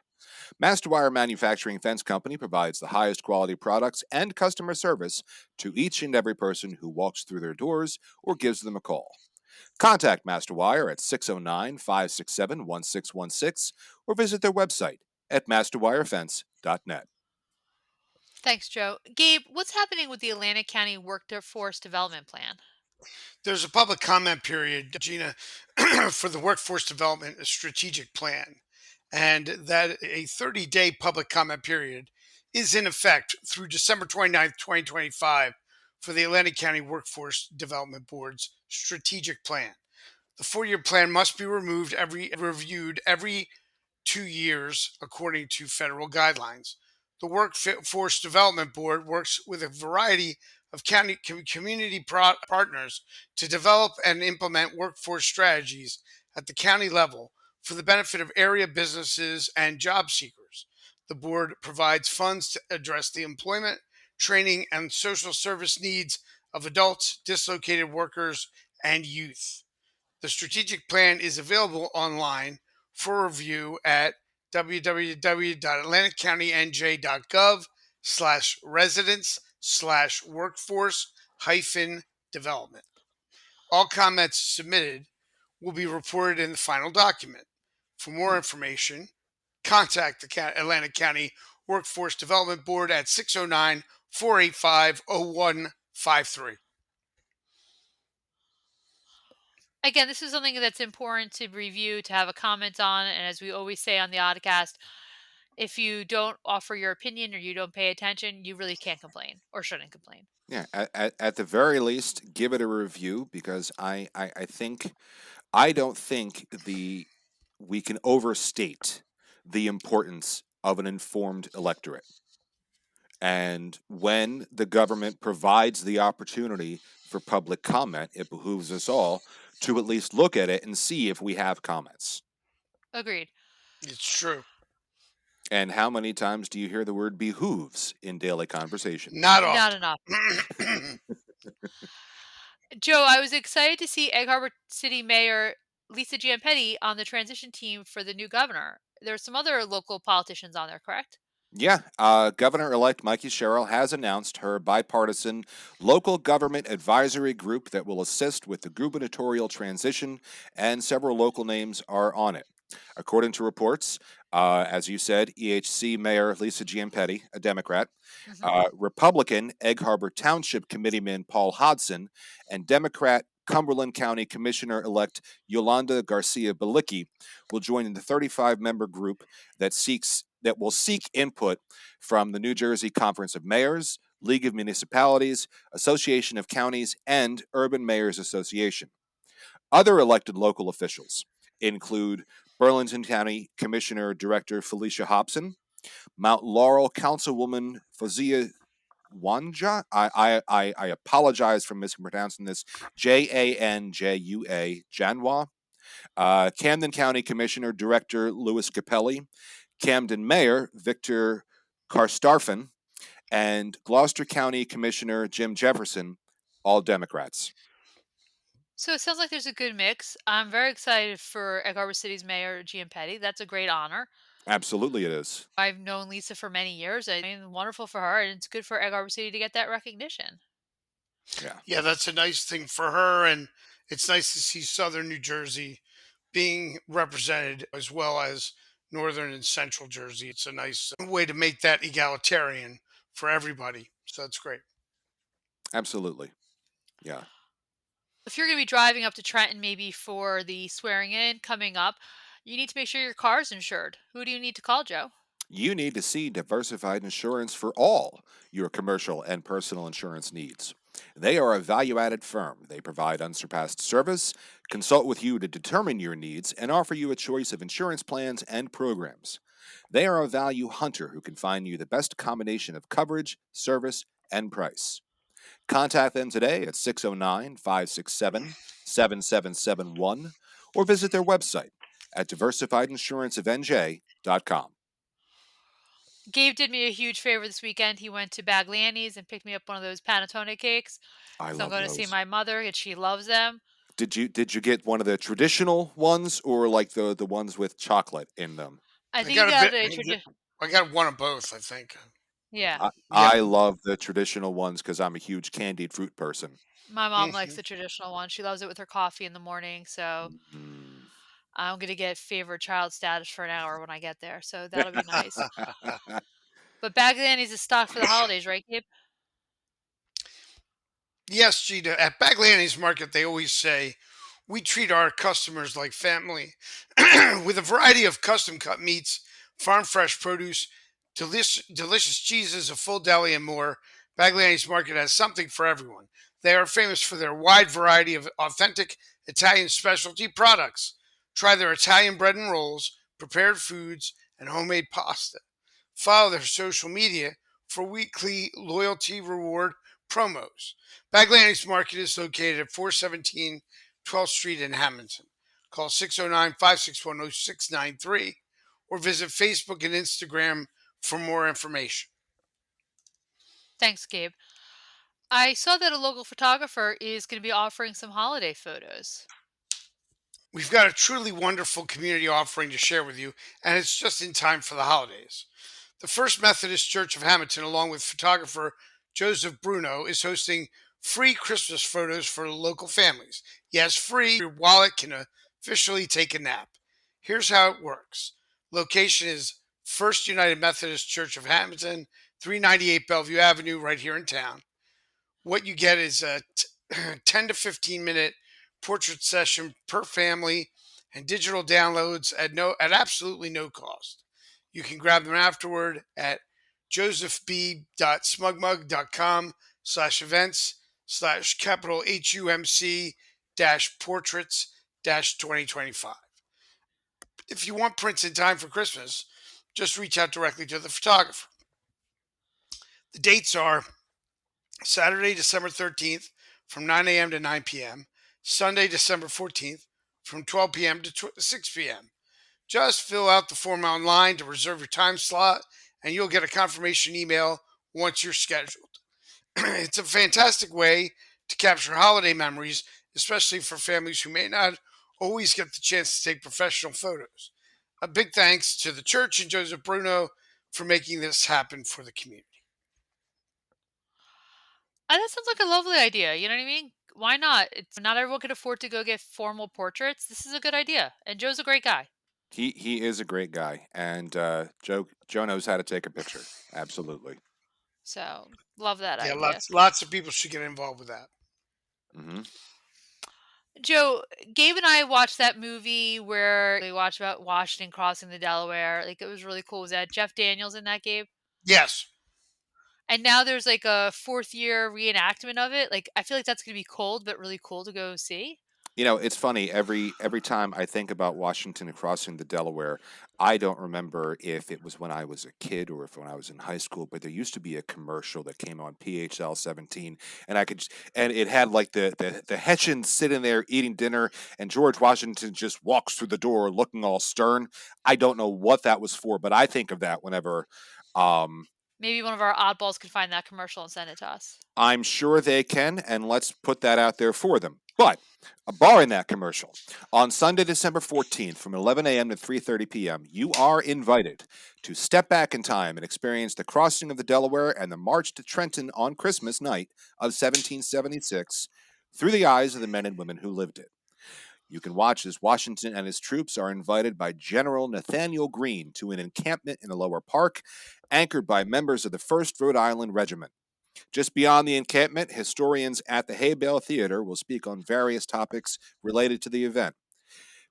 Masterwire Manufacturing Fence Company provides the highest quality products and customer service to each and every person who walks through their doors or gives them a call. Contact Masterwire at 609 567 1616 or visit their website at masterwirefence.net. Thanks, Joe. Gabe, what's happening with the Atlantic County Workforce Development Plan? There's a public comment period, Gina, for the Workforce Development Strategic Plan, and that a 30-day public comment period is in effect through December 29th, 2025 for the Atlantic County Workforce Development Board's strategic plan. The 4-year plan must be reviewed every 2 years according to federal guidelines. The Workforce Development Board works with a variety of county community partners to develop and implement workforce strategies at the county level for the benefit of area businesses and job seekers. The board provides funds to address the employment, training, and social service needs of adults, dislocated workers, and youth. The strategic plan is available online for review at www.atlanticcountyNJ.gov/residents/workforce-development. All comments submitted will be reported in the final document. For more information, contact the Atlantic County Workforce Development Board at 609 485 0153. Again, this is something that's important to review, to have a comment on, and as we always say on the Oddcast, if you don't offer your opinion or you don't pay attention, you really can't complain or shouldn't complain. Yeah, at the very least, give it a review because I don't think we can overstate the importance of an informed electorate. And when the government provides the opportunity for public comment, it behooves us all to at least look at it and see if we have comments. Agreed. It's true. And how many times do you hear the word behooves in daily conversation? Not Not often. enough. Joe, I was excited to see Egg Harbor City Mayor Lisa Giampetti on the transition team for the new governor. There are some other local politicians on there, correct? Yeah, Governor-elect Mikey Sherrill has announced her bipartisan local government advisory group that will assist with the gubernatorial transition, and several local names are on it. According to reports, as you said, EHC Mayor Lisa Giampetti, a Democrat, Republican Egg Harbor Township Committeeman Paul Hodson, and Democrat Cumberland County Commissioner-elect Yolanda Garcia Balicki will join in the 35-member group that will seek input from the New Jersey Conference of Mayors, League of Municipalities, Association of Counties, and Urban Mayors Association. Other elected local officials include Burlington County Commissioner Director Felicia Hobson, Mount Laurel Councilwoman Fazia Wanja. I apologize for mispronouncing this. Janjua Janwa. Camden County Commissioner Director Louis Capelli, Camden Mayor Victor Karstarfin, and Gloucester County Commissioner Jim Jefferson, all Democrats. So it sounds like there's a good mix. I'm very excited for Egg Harbor City's Mayor Giampetti. That's a great honor. Absolutely, it is. I've known Lisa for many years. I mean, wonderful for her, and it's good for Egg Harbor City to get that recognition. Yeah. Yeah, that's a nice thing for her, and it's nice to see Southern New Jersey being represented as well as Northern and Central Jersey. It's a nice way to make that egalitarian for everybody. So that's great. Absolutely. Yeah. If you're going to be driving up to Trenton, maybe for the swearing in coming up, you need to make sure your car's insured. Who do you need to call, Joe? You need to see Diversified Insurance for all your commercial and personal insurance needs. They are a value added firm. They provide unsurpassed service, consult with you to determine your needs, and offer you a choice of insurance plans and programs. They are a value hunter who can find you the best combination of coverage, service, and price. Contact them today at 609 567 7771 or visit their website at diversifiedinsuranceofnj.com. Gabe did me a huge favor this weekend. He went to Bagliani's and picked me up one of those panettone cakes I because I'm love going to see those. my mother and she loves them. Did you get one of the traditional ones or like the ones with chocolate in them? I I think he got a got bit. a tradition. I got one of both. I think. Yeah, Yeah. I love the traditional ones because I'm a huge candied fruit person. my mom likes Mhm. the traditional one. She loves it with her coffee in the morning. So Mm. I'm going to get favorite child status for an hour when I get there. So that'll be nice. But Bagliani's is stocked for the holidays, right, Gabe? Yes, Gina. At Bagliani's Market, they always say we treat our customers like family, with a variety of custom cut meats, farm fresh produce, delicious cheeses, a full deli, and more. Bagliani's Market has something for everyone. They are famous for their wide variety of authentic Italian specialty products. Try their Italian bread and rolls, prepared foods, and homemade pasta. Follow their social media for weekly loyalty reward promos. Bagliani's Market is located at 417 12th Street in Hammonton. Call 609 561 0693 or visit Facebook and Instagram for more information. Thanks, Gabe. I saw that a local photographer is going to be offering some holiday photos. We've got a truly wonderful community offering to share with you, and it's just in time for the holidays. The First Methodist Church of Hammonton, along with photographer Joseph Bruno, is hosting free Christmas photos for local families. Yes, free. Your wallet can officially take a nap. Here's how it works. Location is First United Methodist Church of Hammonton, 398 Bellevue Avenue, right here in town. What you get is a 10 to 15-minute portrait session per family and digital downloads at absolutely no cost. You can grab them afterward at josephb.smugmug.com/events/capital HUMC portraits 2025. If you want prints in time for Christmas, just reach out directly to the photographer. The dates are Saturday, December 13th from 9 a.m. to 9 p.m., Sunday, December 14th from 12 p.m. to 6 p.m. Just fill out the form online to reserve your time slot, and you'll get a confirmation email once you're scheduled. It's a fantastic way to capture holiday memories, especially for families who may not always get the chance to take professional photos. A big thanks to the church and Joseph Bruno for making this happen for the community. That sounds like a lovely idea. You know what I mean? Why not? It's not everyone can afford to go get formal portraits. This is a good idea. And Joe's a great guy. He is a great guy, and Joe knows how to take a picture. Absolutely. So, love that Yeah, idea. lots of people should get involved with that. Hmm. Joe, Gabe and I watched that movie where we watched about Washington crossing the Delaware. Like, it was really cool. Was that Jeff Daniels in that, Gabe? Yes. And now there's like a fourth year reenactment of it. Like, I feel like that's going to be cold, but really cool to go see. You know, it's funny. Every time I think about Washington crossing the Delaware, I don't remember if it was when I was a kid or if when I was in high school. But there used to be a commercial that came on PHL 17, and and it had like the Hessians sitting there eating dinner, and George Washington just walks through the door looking all stern. I don't know what that was for, but I think of that whenever. Um, Maybe one of our oddballs could find that commercial and send it to us. I'm sure they can, and let's put that out there for them. But barring that commercial, on Sunday, December 14th, from 11 a.m. to 3:30 p.m., you are invited to step back in time and experience the crossing of the Delaware and the march to Trenton on Christmas night of 1776 through the eyes of the men and women who lived it. You can watch as Washington and his troops are invited by General Nathaniel Greene to an encampment in the lower park, anchored by members of the 1st Rhode Island Regiment. Just beyond the encampment, historians at the Hay Bale Theater will speak on various topics related to the event.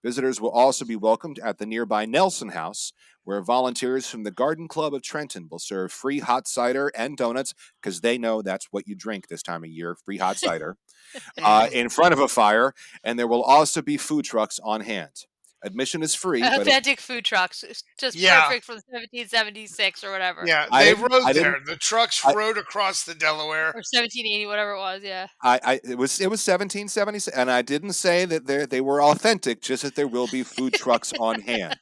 Visitors will also be welcomed at the nearby Nelson House, where volunteers from the Garden Club of Trenton will serve free hot cider and donuts, because they know that's what you drink this time of year, free hot cider, Mhm. in front of a fire, and there will also be food trucks on hand. Admission is free, but Authentic food trucks, just Yeah, perfect from 1776 or whatever, yeah. I They didn't. rode I didn't. there. The trucks I, rode across the Delaware. or 1780, whatever it was. Yeah. it was 1770, and I didn't say that they were authentic. Just that there will be food trucks on hand.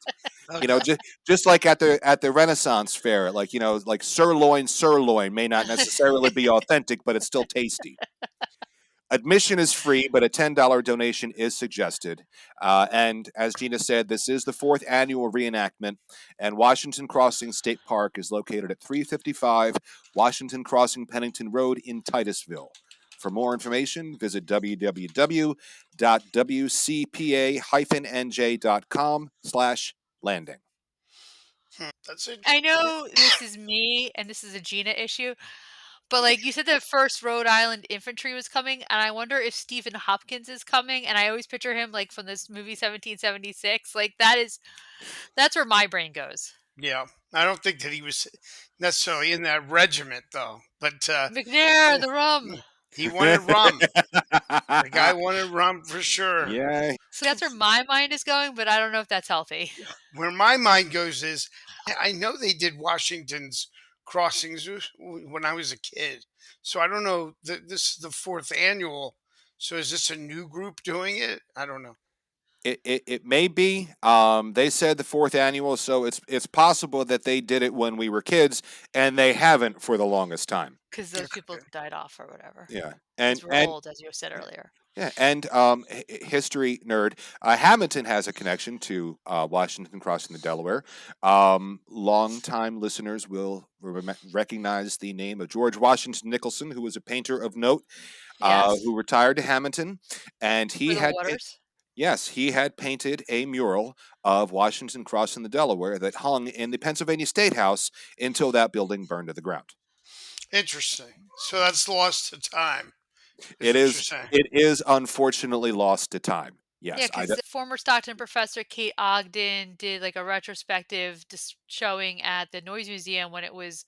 Okay. Just like at the Renaissance fair, like like sirloin may not necessarily be authentic, but it's still tasty. Admission is free, but a $10 donation is suggested. And as Gina said, this is the fourth annual reenactment, and Washington Crossing State Park is located at 355 Washington Crossing Pennington Road in Titusville. For more information, visit www.wcpa-nj.com/landing. That's I interesting. know this is me and this is a Gina issue, but like you said, the first Rhode Island infantry was coming, and I wonder if Stephen Hopkins is coming. And I always picture him like from this movie 1776. Like that's where my brain goes. Yeah, I don't think that he was necessarily in that regiment though, but McNair, yeah, the rum. he wanted rum. The guy wanted rum for sure. Yeah, So that's where my mind is going, but I don't know if that's healthy. Where my mind goes is, I know they did Washington's crossings when I was a kid, so I don't know. This is the fourth annual. So is this a new group doing it? I don't know. it may be. They said the fourth annual, so it's possible that they did it when we were kids, and they haven't for the longest time. Because those people Okay. died off or whatever. Yeah, Because we're old, as you said earlier. yeah, and history nerd, Hammonton has a connection to Washington crossing the Delaware. Longtime listeners will recognize the name of George Washington Nicholson, who was a painter of note, Yes. who retired to Hammonton, and For he the had waters. yes, he had painted a mural of Washington crossing the Delaware that hung in the Pennsylvania State House until that building burned to the ground. Interesting. So that's lost to time, is It what you're is saying. it is unfortunately lost to time. Yeah, Yes, because former Stockton professor Kate Ogden did like a retrospective showing at the Noise Museum when it was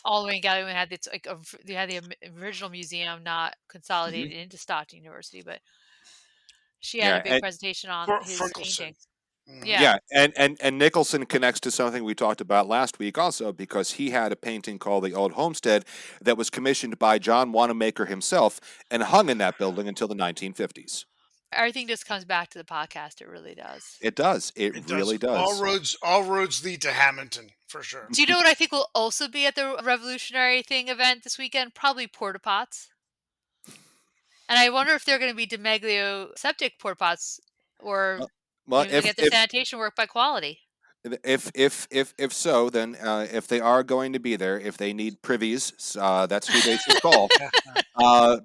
all the way in Galway. When it had its like they had the original museum not consolidated Mhm. into Stockton University, but she had a Yeah, big presentation on For his Nicholson. paintings. Hmm. Yeah, yeah, and Nicholson connects to something we talked about last week also because he had a painting called the Old Homestead that was commissioned by John Wanamaker himself and hung in that building until the 1950s. everything just comes back to the podcast. It really does. It does. It It does. really does. All roads lead to Hammonton for sure. Do you know what I think will also be at the Revolutionary Thing event this weekend? Probably porta pots. And I wonder if they're going to be DeMeglio septic porta pots, or Well, maybe they get the sanitation work by quality. if so, then if they are going to be there, if they need privies, that's who they should call.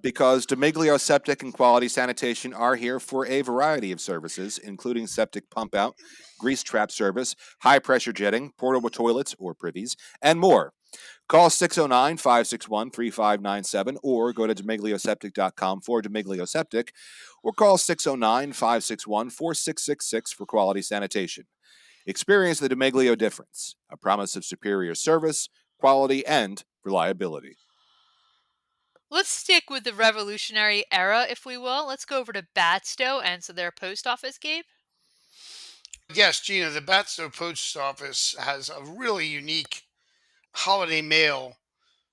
Because Domiglio Septic and Quality Sanitation are here for a variety of services, including septic pump out, grease trap service, high pressure jetting, portable toilets or privies, and more. Call 609-561-3597 or go to domiglioseptic.com for Domiglio Septic or call 609-561-4666 for quality sanitation. Experience the Domiglio difference, a promise of superior service, quality, and reliability. Let's stick with the Revolutionary era, if we will. Let's go over to Batstow and so their post office, Gabe. Yes, Gina, the Batstow Post Office has a really unique holiday mail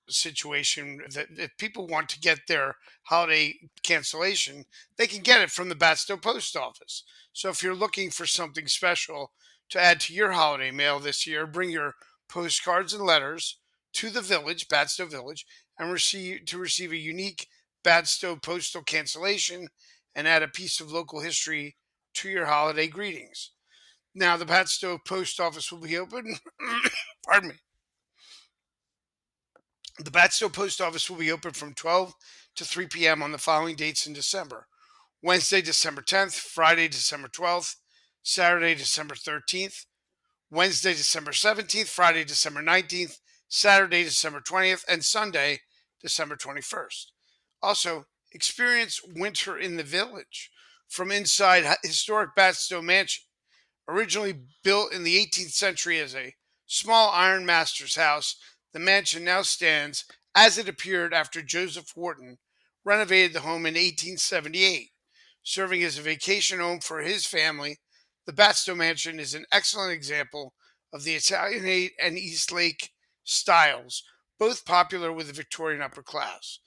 situation that if people want to get their holiday cancellation, they can get it from the Batstow Post Office. So if you're looking for something special to add to your holiday mail this year, bring your postcards and letters to the village, Batstow Village, and receive a unique Batstow postal cancellation and add a piece of local history to your holiday greetings. Now, the Batstow Post Office will be open. Pardon me. The Batstow Post Office will be open from 12 to 3 p.m. on the following dates in December: Wednesday, December 10th, Friday, December 12th, Saturday, December 13th, Wednesday, December 17th, Friday, December 19th, Saturday, December 20th, and Sunday, December 21st. Also, experience winter in the village from inside historic Batstow Mansion. Originally built in the 18th century as a small iron master's house, the mansion now stands as it appeared after Joseph Wharton renovated the home in 1878, serving as a vacation home for his family The Batstow Mansion is an excellent example of the Italianate and Eastlake styles, both popular with the Victorian upper class.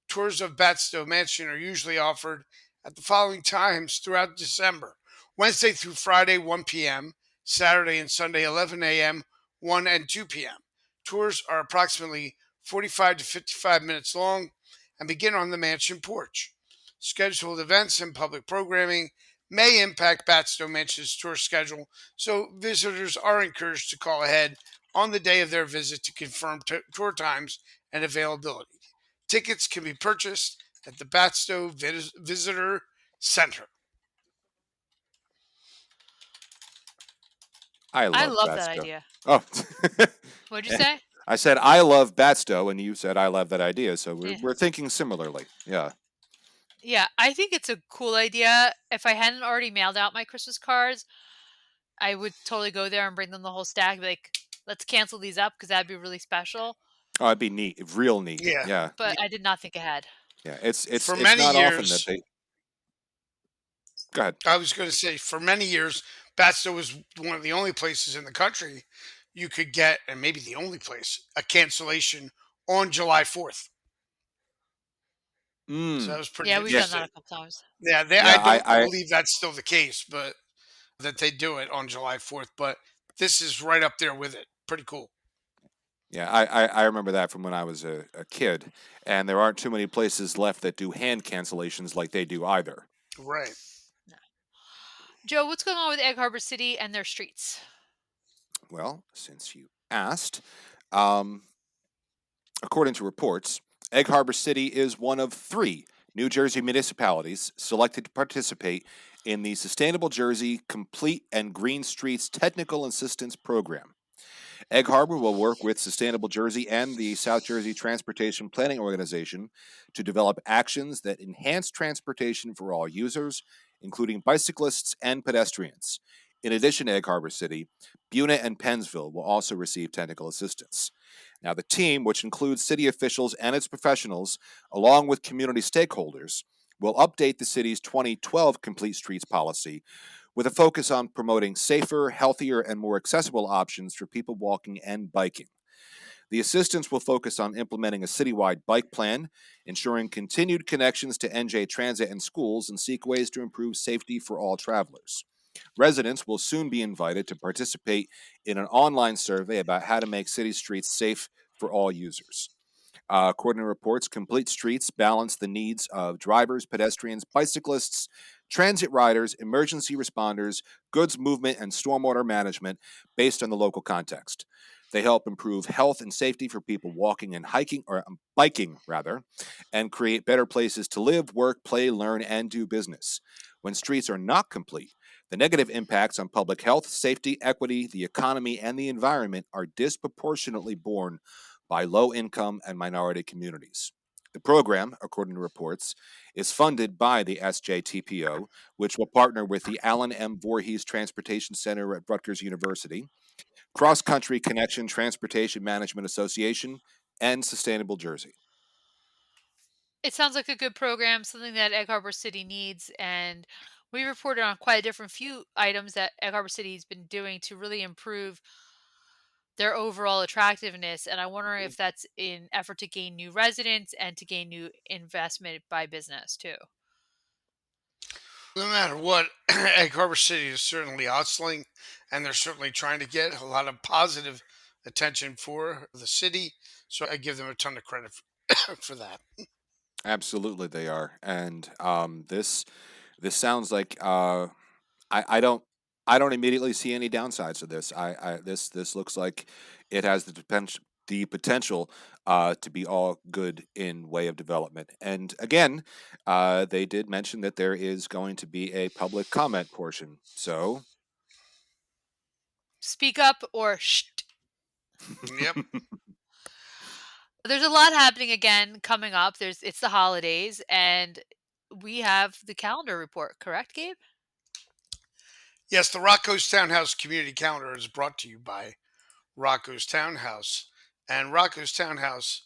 Tours of Batstow Mansion are usually offered at the following times throughout December: Wednesday through Friday, 1 p.m., Saturday and Sunday, 11 a.m., 1 and 2 p.m. Tours are approximately 45 to 55 minutes long and begin on the mansion porch. Scheduled events and public programming may impact Batstow Mansion's tour schedule, so visitors are encouraged to call ahead on the day of their visit to confirm tour times and availability. Tickets can be purchased at the Batstow Visitor Center. I I love love that Batstow. idea. Oh, What'd you say? I said I love Batstow, and you said I love that idea. So we're Yeah. we're thinking similarly. Yeah. Yeah, I think it's a cool idea. If I hadn't already mailed out my Christmas cards, I would totally go there and bring them the whole stack. Be like, let's cancel these up because that'd be really special. Oh, it'd be neat, real neat. Yeah. Yeah, But I did not think ahead. yeah. It's For it's many not often that years, they. Go ahead. I was going to say, for many years, Batstow was one of the only places in the country you could get, and maybe the only place, a cancellation on July 4th. So that Mm, was pretty Yeah, we've yeah, done that interesting. a couple times. Yeah, yeah. I I, don't I believe that's still the case, but that they do it on July 4th. But this is right up there with it. Pretty cool. Yeah, I remember that from when I was a kid, and there aren't too many places left that do hand cancellations like they do either. Right. No. Joe, what's going on with Egg Harbor City and their streets? Well, since you asked, um, according to reports, Egg Harbor City is one of three New Jersey municipalities selected to participate in the Sustainable Jersey Complete and Green Streets Technical Assistance Program. Egg Harbor will work with Sustainable Jersey and the South Jersey Transportation Planning Organization to develop actions that enhance transportation for all users, including bicyclists and pedestrians. In addition to Egg Harbor City, Buena and Pennsville will also receive technical assistance. Now, the team, which includes city officials and its professionals, along with community stakeholders, will update the city's 2012 Complete Streets policy with a focus on promoting safer, healthier, and more accessible options for people walking and biking. The assistance will focus on implementing a citywide bike plan, ensuring continued connections to NJ Transit and schools, and seek ways to improve safety for all travelers. Residents will soon be invited to participate in an online survey about how to make city streets safe for all users. According to reports, complete streets balance the needs of drivers, pedestrians, bicyclists, transit riders, emergency responders, goods movement, and stormwater management based on the local context. They help improve health and safety for people walking and hiking, or biking rather, and create better places to live, work, play, learn, and do business. When streets are not complete, the negative impacts on public health, safety, equity, the economy, and the environment are disproportionately borne by low income and minority communities. The program, according to reports, is funded by the SJTPO, which will partner with the Allen M. Voorhees Transportation Center at Rutgers University, Cross Country Connection Transportation Management Association, and Sustainable Jersey. It sounds like a good program, something that Egg Harbor City needs, and we reported on quite a different few items that Egg Harbor City has been doing to really improve their overall attractiveness. And I wonder if that's in effort to gain new residents and to gain new investment by business too. No matter what, Egg Harbor City is certainly hustling, and they're certainly trying to get a lot of positive attention for the city. So I give them a ton of credit for that. Absolutely, they are, and this sounds like I don't immediately see any downsides to this. This looks like it has the potential to be all good in way of development. And again, they did mention that there is going to be a public comment portion. So Speak up or shh. Yep. There's a lot happening again coming up. It's the holidays and we have the calendar report, correct, Gabe? Yes, the Rocco's Townhouse Community Calendar is brought to you by Rocco's Townhouse. And Rocco's Townhouse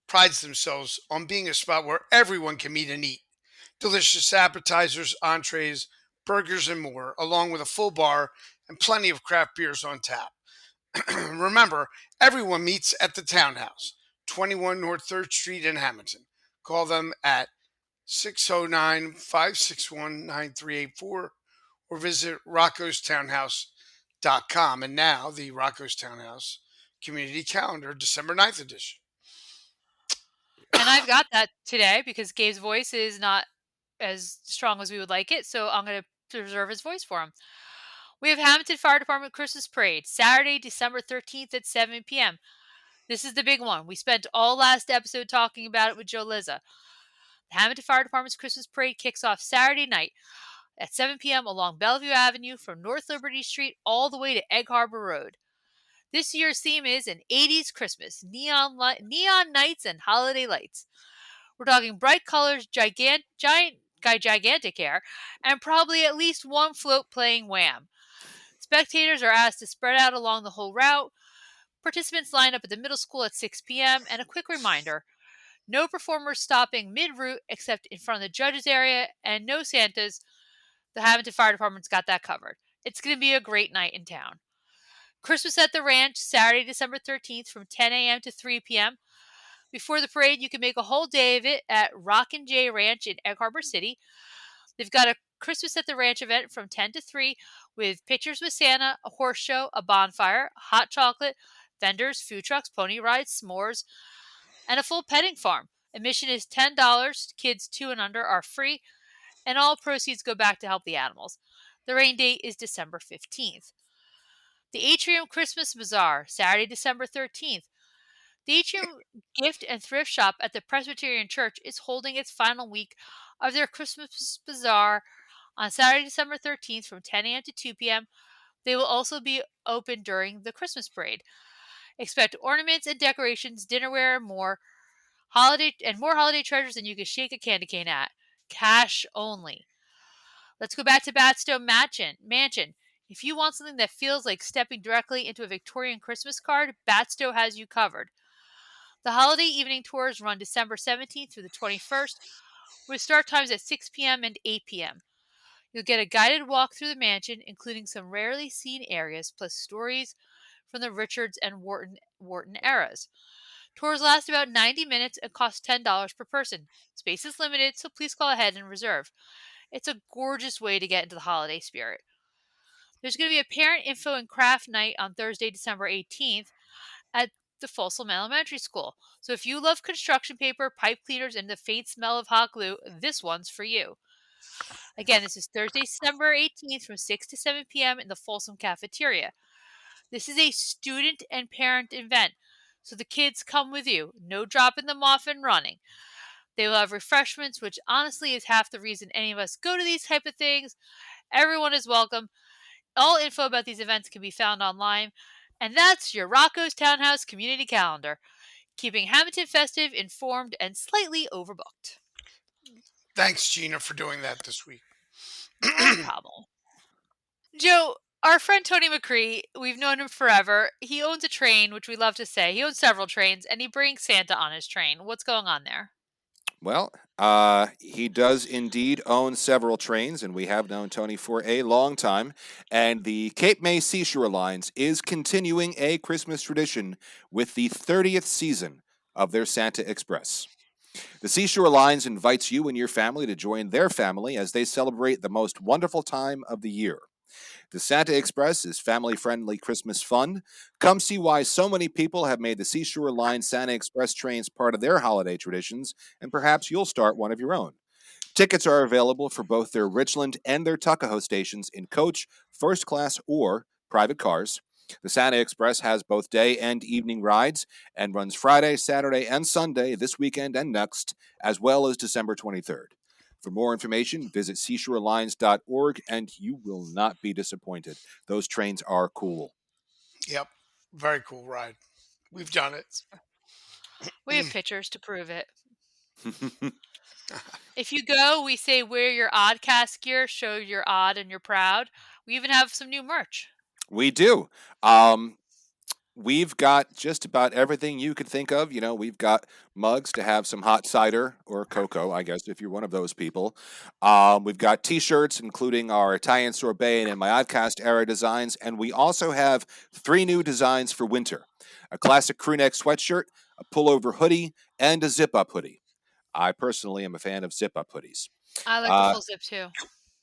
prides themselves on being a spot where everyone can meet and eat. Delicious appetizers, entrees, burgers, and more, along with a full bar and plenty of craft beers on tap. Remember, everyone meets at the Townhouse, 21 North 3rd Street in Hammonton. Call them at 609-561-9384 or visit roccostownhouse.com. And now, the Rocco's Townhouse Community Calendar, December 9th edition. And I've got that today because Gabe's voice is not as strong as we would like it, so I'm going to preserve his voice for him. We have Hammonton Fire Department Christmas Parade, Saturday, December 13th at 7 p.m. This is the big one. We spent all last episode talking about it with Joe Lizza. The Hammonton Fire Department's Christmas Parade kicks off Saturday night at 7 p.m. along Bellevue Avenue from North Liberty Street all the way to Egg Harbor Road. This year's theme is an 80s Christmas, neon nights and holiday lights. We're talking bright colors, gigantic hair, and probably at least one float playing Wham. Spectators are asked to spread out along the whole route. Participants line up at the middle school at 6 p.m. And a quick reminder, no performers stopping mid-route except in front of the judges area, and no Santas. The Hammonton Fire Department's got that covered. It's going to be a great night in town. Christmas at the Ranch, Saturday, December 13th from 10 a.m. to 3 p.m. Before the parade, you can make a whole day of it at Rockin' J Ranch in Egg Harbor City. They've got a Christmas at the Ranch event from 10 to 3 with pictures with Santa, a horse show, a bonfire, hot chocolate, vendors, food trucks, pony rides, s'mores, and a full petting farm. Admission is $10. Kids 2 and under are free, and all proceeds go back to help the animals. The rain date is December 15th. The Atrium Christmas Bazaar, Saturday, December 13th. The Atrium Gift and Thrift Shop at the Presbyterian Church is holding its final week of their Christmas Bazaar on Saturday, December 13th from 10 a.m. to 2 p.m. They will also be open during the Christmas parade. Expect ornaments and decorations, dinnerware, and more holiday treasures than you can shake a candy cane at. Cash only. Let's go back to Batstone Mansion. If you want something that feels like stepping directly into a Victorian Christmas card, Batstow has you covered. The holiday evening tours run December 17th through the 21st, with start times at 6 p.m. and 8 p.m. You'll get a guided walk through the mansion, including some rarely seen areas, plus stories from the Richards and Wharton eras. Tours last about 90 minutes and cost $10 per person. Space is limited, so please call ahead and reserve. It's a gorgeous way to get into the holiday spirit. There's going to be a parent info and craft night on Thursday, December 18th at the Folsom Elementary School. So if you love construction paper, pipe cleaners, and the faint smell of hot glue, this one's for you. Again, this is Thursday, December 18th from 6 to 7 p.m. in the Folsom cafeteria. This is a student and parent event, so the kids come with you. No dropping them off and running. They will have refreshments, which honestly is half the reason any of us go to these type of things. Everyone is welcome. All info about these events can be found online. And that's your Rocco's Townhouse Community Calendar, keeping Hammonton festive, informed, and slightly overbooked. Thanks, Gina, for doing that this week. No problem. Joe, our friend Tony McCree, we've known him forever. He owns a train, which we love to say. He owns several trains, and he brings Santa on his train. What's going on there? Well, he does indeed own several trains, and we have known Tony for a long time. And the Cape May Seashore Lines is continuing a Christmas tradition with the 30th season of their Santa Express. The Seashore Lines invites you and your family to join their family as they celebrate the most wonderful time of the year. The Santa Express is family-friendly Christmas fun. Come see why so many people have made the Seashore Line Santa Express trains part of their holiday traditions, and perhaps you'll start one of your own. Tickets are available for both their Richland and their Tuckahoe stations in coach, first class, or private cars. The Santa Express has both day and evening rides and runs Friday, Saturday, and Sunday this weekend and next, as well as December 23rd. For more information, visit seashorelines.org, and you will not be disappointed. Those trains are cool. Yep. Very cool ride. We've done it. We have pictures to prove it. If you go, we say wear your Oddcast gear, show you're odd and you're proud. We even have some new merch. We do. we've got just about everything you could think of. We've got mugs to have some hot cider or cocoa, I guess, if you're one of those people. We've got T-shirts, including our Italian sorbet and my Oddcast era designs, and we also have 3 new designs for winter: a classic crewneck sweatshirt, a pullover hoodie, and a zip-up hoodie. I personally am a fan of zip-up hoodies. I like the Uh, full zip too.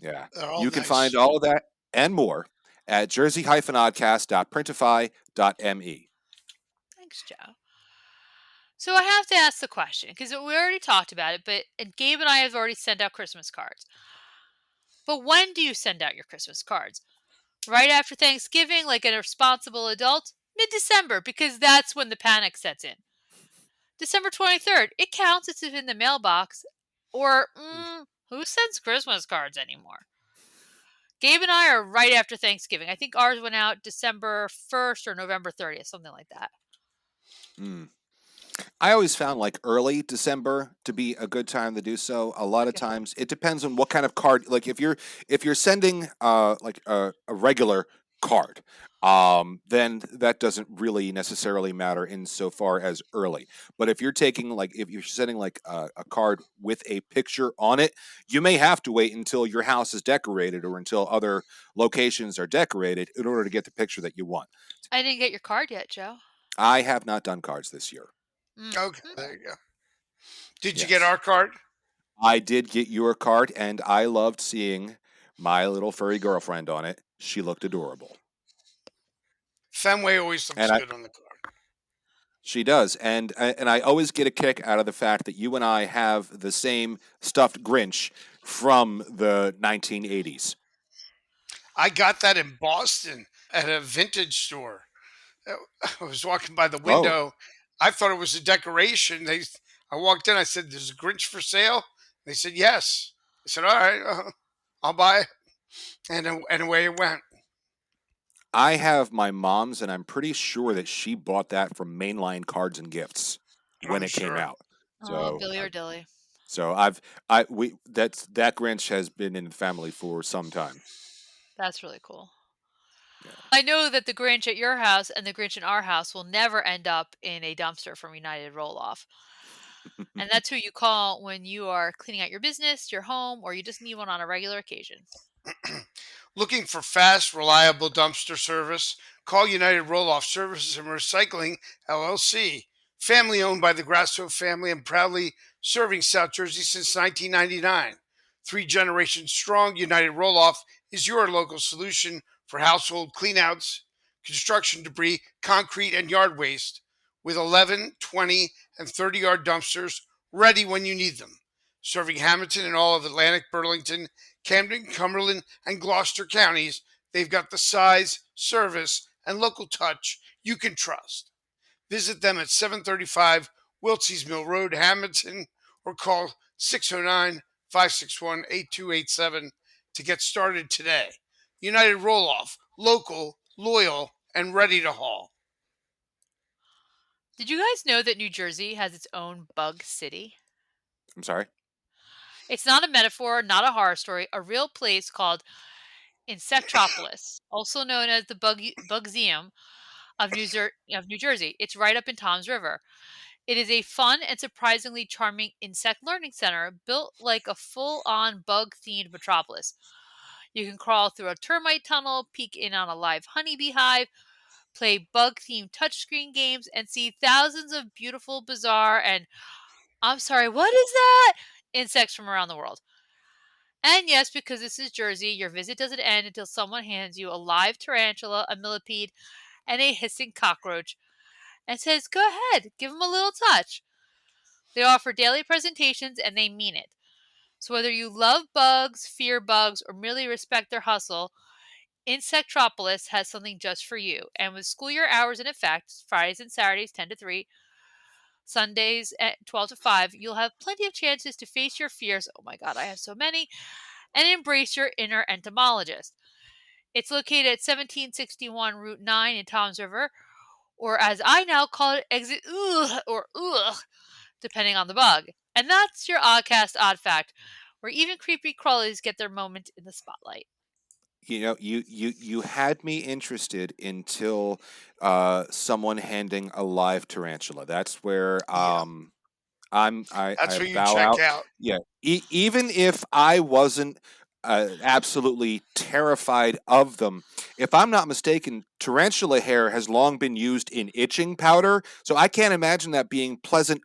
yeah, They're all you can find nice. all of that and more at jersey-oddcast.printify.me. Thanks, Joe. So I have to ask the question because we already talked about it, but and Gabe and I have already sent out Christmas cards. But when do you send out your Christmas cards? Right after Thanksgiving, like a responsible adult? Mid-December, because that's when the panic sets in. December 23rd, it counts, it's in the mailbox. Or, who sends Christmas cards anymore? Gabe and I are right after Thanksgiving. I think ours went out December 1st or November 30th, something like that. Mm. I always found like early December to be a good time to do so. A lot of Okay. times it depends on what kind of card. Like if you're sending like a regular card, then that doesn't really necessarily matter insofar as early. But if you're sending like a card with a picture on it, you may have to wait until your house is decorated or until other locations are decorated in order to get the picture that you want. I didn't get your card yet, Joe. I have not done cards this year. Mm. Okay, there you go. Did you get Yes. our card? I did get your card, and I loved seeing my little furry girlfriend on it. She looked adorable, Fenway always looks and good on the card. she does. And I always get a kick out of the fact that you and I have the same stuffed Grinch from the 1980s. I got that in Boston at a vintage store. I was walking by the Oh, window. I thought it was a decoration. I walked in. I said, "There's a Grinch for sale." They said, "Yes." I said, "All right, I'll buy it." And away it went. I have my mom's, and I'm pretty sure that she bought that from Mainline Cards and Gifts when I'm it came sure. out. Oh, So, Billy or Dilly. that Grinch has been in the family for some time. That's really cool. Yeah. I know that the Grinch at your house and the Grinch in our house will never end up in a dumpster from United Roll Off. And that's who you call when you are cleaning out your business, your home, or you just need one on a regular occasion. Looking for fast, reliable dumpster service? Call United Roll-Off Services and Recycling LLC. Family owned by the Grasso family and proudly serving South Jersey since 1999. 3 generations strong, United Roll-Off is your local solution for household cleanouts, construction debris, concrete, and yard waste with 11, 20, and 30-yard dumpsters ready when you need them. Serving Hammonton and all of Atlantic, Burlington, Camden, Cumberland, and Gloucester counties, they've got the size, service, and local touch you can trust. Visit them at 735 Wiltsey's Mill Road, Hamilton, or call 609 561 8287 to get started today. United Roll Off, local, loyal, and ready to haul. Did you guys know that New Jersey has its own bug city? I'm sorry. It's not a metaphor, not a horror story, a real place called Insectropolis, also known as the Bugseum of New Jersey. It's right up in Tom's River. It is a fun and surprisingly charming insect learning center built like a full on bug themed metropolis. You can crawl through a termite tunnel, peek in on a live honeybee hive, play bug themed touchscreen games, and see thousands of beautiful, bizarre, and I'm sorry, what is that? Insects from around the world. And yes, because this is Jersey, your visit doesn't end until someone hands you a live tarantula, a millipede, and a hissing cockroach and says, "Go ahead, give them a little touch." They offer daily presentations and they mean it. So whether you love bugs, fear bugs, or merely respect their hustle, Insectropolis has something just for you. And with school year hours in effect, Fridays and Saturdays 10 to 3, Sundays at 12 to 5, you'll have plenty of chances to face your fears. Oh my God, I have so many. And embrace your inner entomologist. It's located at 1761 Route 9 in Toms River, or as I now call it, exit ugh or ugh, depending on the bug. And that's your Oddcast Odd Fact, where even creepy crawlies get their moment in the spotlight. You had me interested until someone handing a live tarantula. That's where Yeah, I that's where you bow check out. out. Yeah, even if I wasn't absolutely terrified of them, if I'm not mistaken, tarantula hair has long been used in itching powder, so I can't imagine that being pleasant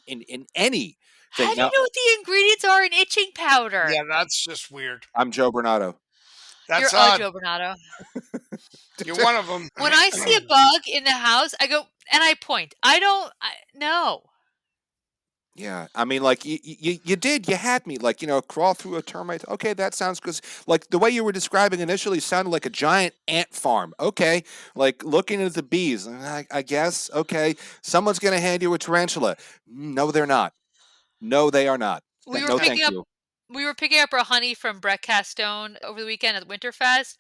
in anything. How do you Now, know what the ingredients are in itching powder? Yeah, that's just weird. I'm Joe Bernato. You're That's a odd. Joe Bernato. You're one of them. When I see a bug in the house, I go and I point. No. Yeah, I mean, like you had me, like crawl through a termite. Okay, that sounds good. Like the way you were describing initially sounded like a giant ant farm. Okay, like looking at the bees. I guess okay, someone's gonna hand you a tarantula. No, they're not. No, they are not. We were No, picking thank up you. we were picking up our honey from Brett Castone over the weekend at Winterfest.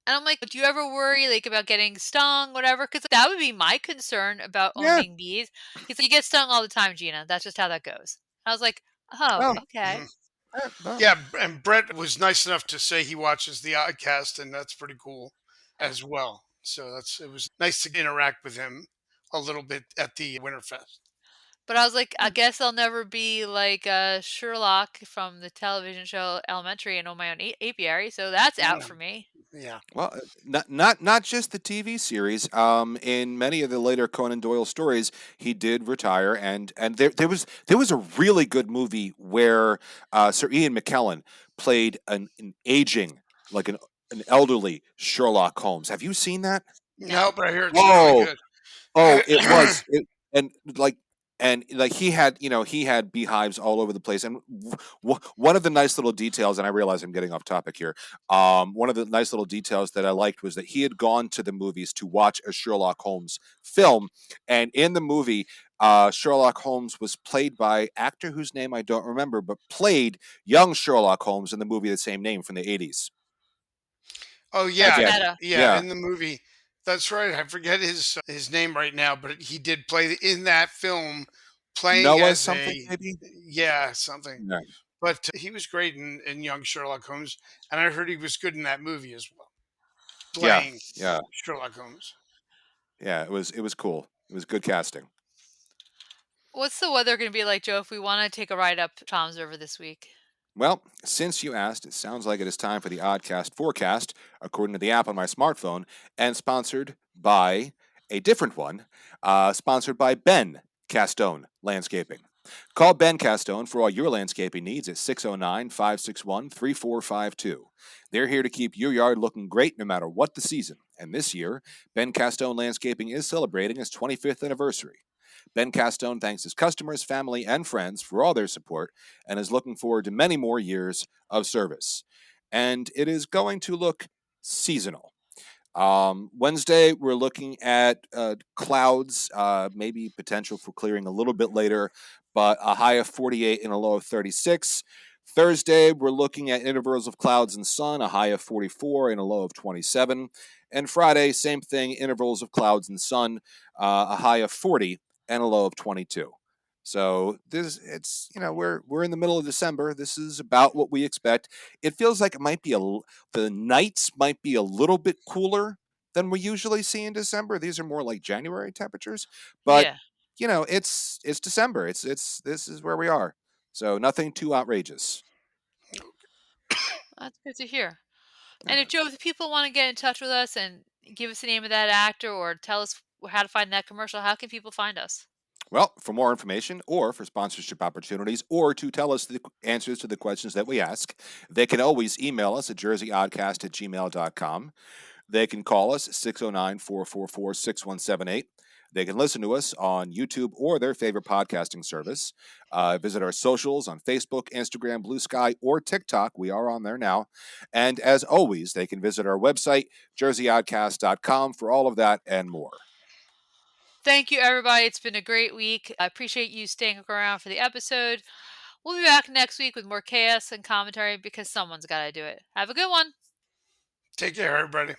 And I'm like, do you ever worry like about getting stung, whatever? Because that would be my concern about Yeah. owning bees. He's like, you get stung all the time, Gina. That's just how that goes. I was like, oh, Well, okay. well, Yeah, and Brett was nice enough to say he watches the Oddcast, and that's pretty cool as well. So it was nice to interact with him a little bit at the Winterfest. But I was like, I guess I'll never be like Sherlock from the television show Elementary and own my own apiary. So that's out Yeah, for me. yeah. well, not just the TV series. In many of the later Conan Doyle stories, he did retire, and there was a really good movie where Sir Ian McKellen played an aging, like an elderly Sherlock Holmes. Have you seen that? No, No. but I hear it's really Oh, good. Oh, it was and like he had beehives all over the place. And one of the nice little details, and I realize I'm getting off topic here. One of the nice little details that I liked was that he had gone to the movies to watch a Sherlock Holmes film, and in the movie, Sherlock Holmes was played by actor whose name I don't remember, but played young Sherlock Holmes in the movie the same name from the '80s. Oh That's yeah, Yeah, meta. yeah. yeah, In the movie, that's right. I forget his name right now, but he did play in that film, playing Noah as something a maybe. yeah something. Yeah, But he was great in young Sherlock Holmes, and I heard he was good in that movie as well, yeah, playing yeah. Sherlock Holmes. Yeah, it was cool. It was good casting. What's the weather going to be like, Joe, if we want to take a ride up Tom's River this week? Well, since you asked, it sounds like it is time for the Oddcast forecast, according to the app on my smartphone, and sponsored by a different one, sponsored by Ben Castone Landscaping. Call Ben Castone for all your landscaping needs at 609 561 3452. They're here to keep your yard looking great no matter what the season. And this year, Ben Castone Landscaping is celebrating its 25th anniversary. Ben Castone thanks his customers, family, and friends for all their support and is looking forward to many more years of service. And it is going to look seasonal. Wednesday, we're looking at clouds, maybe potential for clearing a little bit later, but a high of 48 and a low of 36. Thursday, we're looking at intervals of clouds and sun, a high of 44 and a low of 27. And Friday, same thing, intervals of clouds and sun, a high of 40 and a low of 22. So it's we're in the middle of December. This is about what we expect. It feels like it might be the nights might be a little bit cooler than we usually see in December. These are more like January temperatures, but Yeah, it's December. It's this is where we are. So nothing too outrageous. that's good to hear. And Yeah. if Joe, if people want to get in touch with us and give us the name of that actor or tell us how to find that commercial, how can people find us? Well, for more information or for sponsorship opportunities or to tell us the answers to the questions that we ask, they can always email us at jerseyoddcast@gmail.com. They can call us 609 444 6178. They can listen to us on YouTube or their favorite podcasting service. Visit our socials on Facebook, Instagram, Blue Sky, or TikTok. We are on there now. And as always, they can visit our website, jerseyoddcast.com, for all of that and more. Thank you, everybody. It's been a great week. I appreciate you staying around for the episode. We'll be back next week with more chaos and commentary because someone's got to do it. Have a good one. Take care, everybody.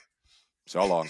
So long.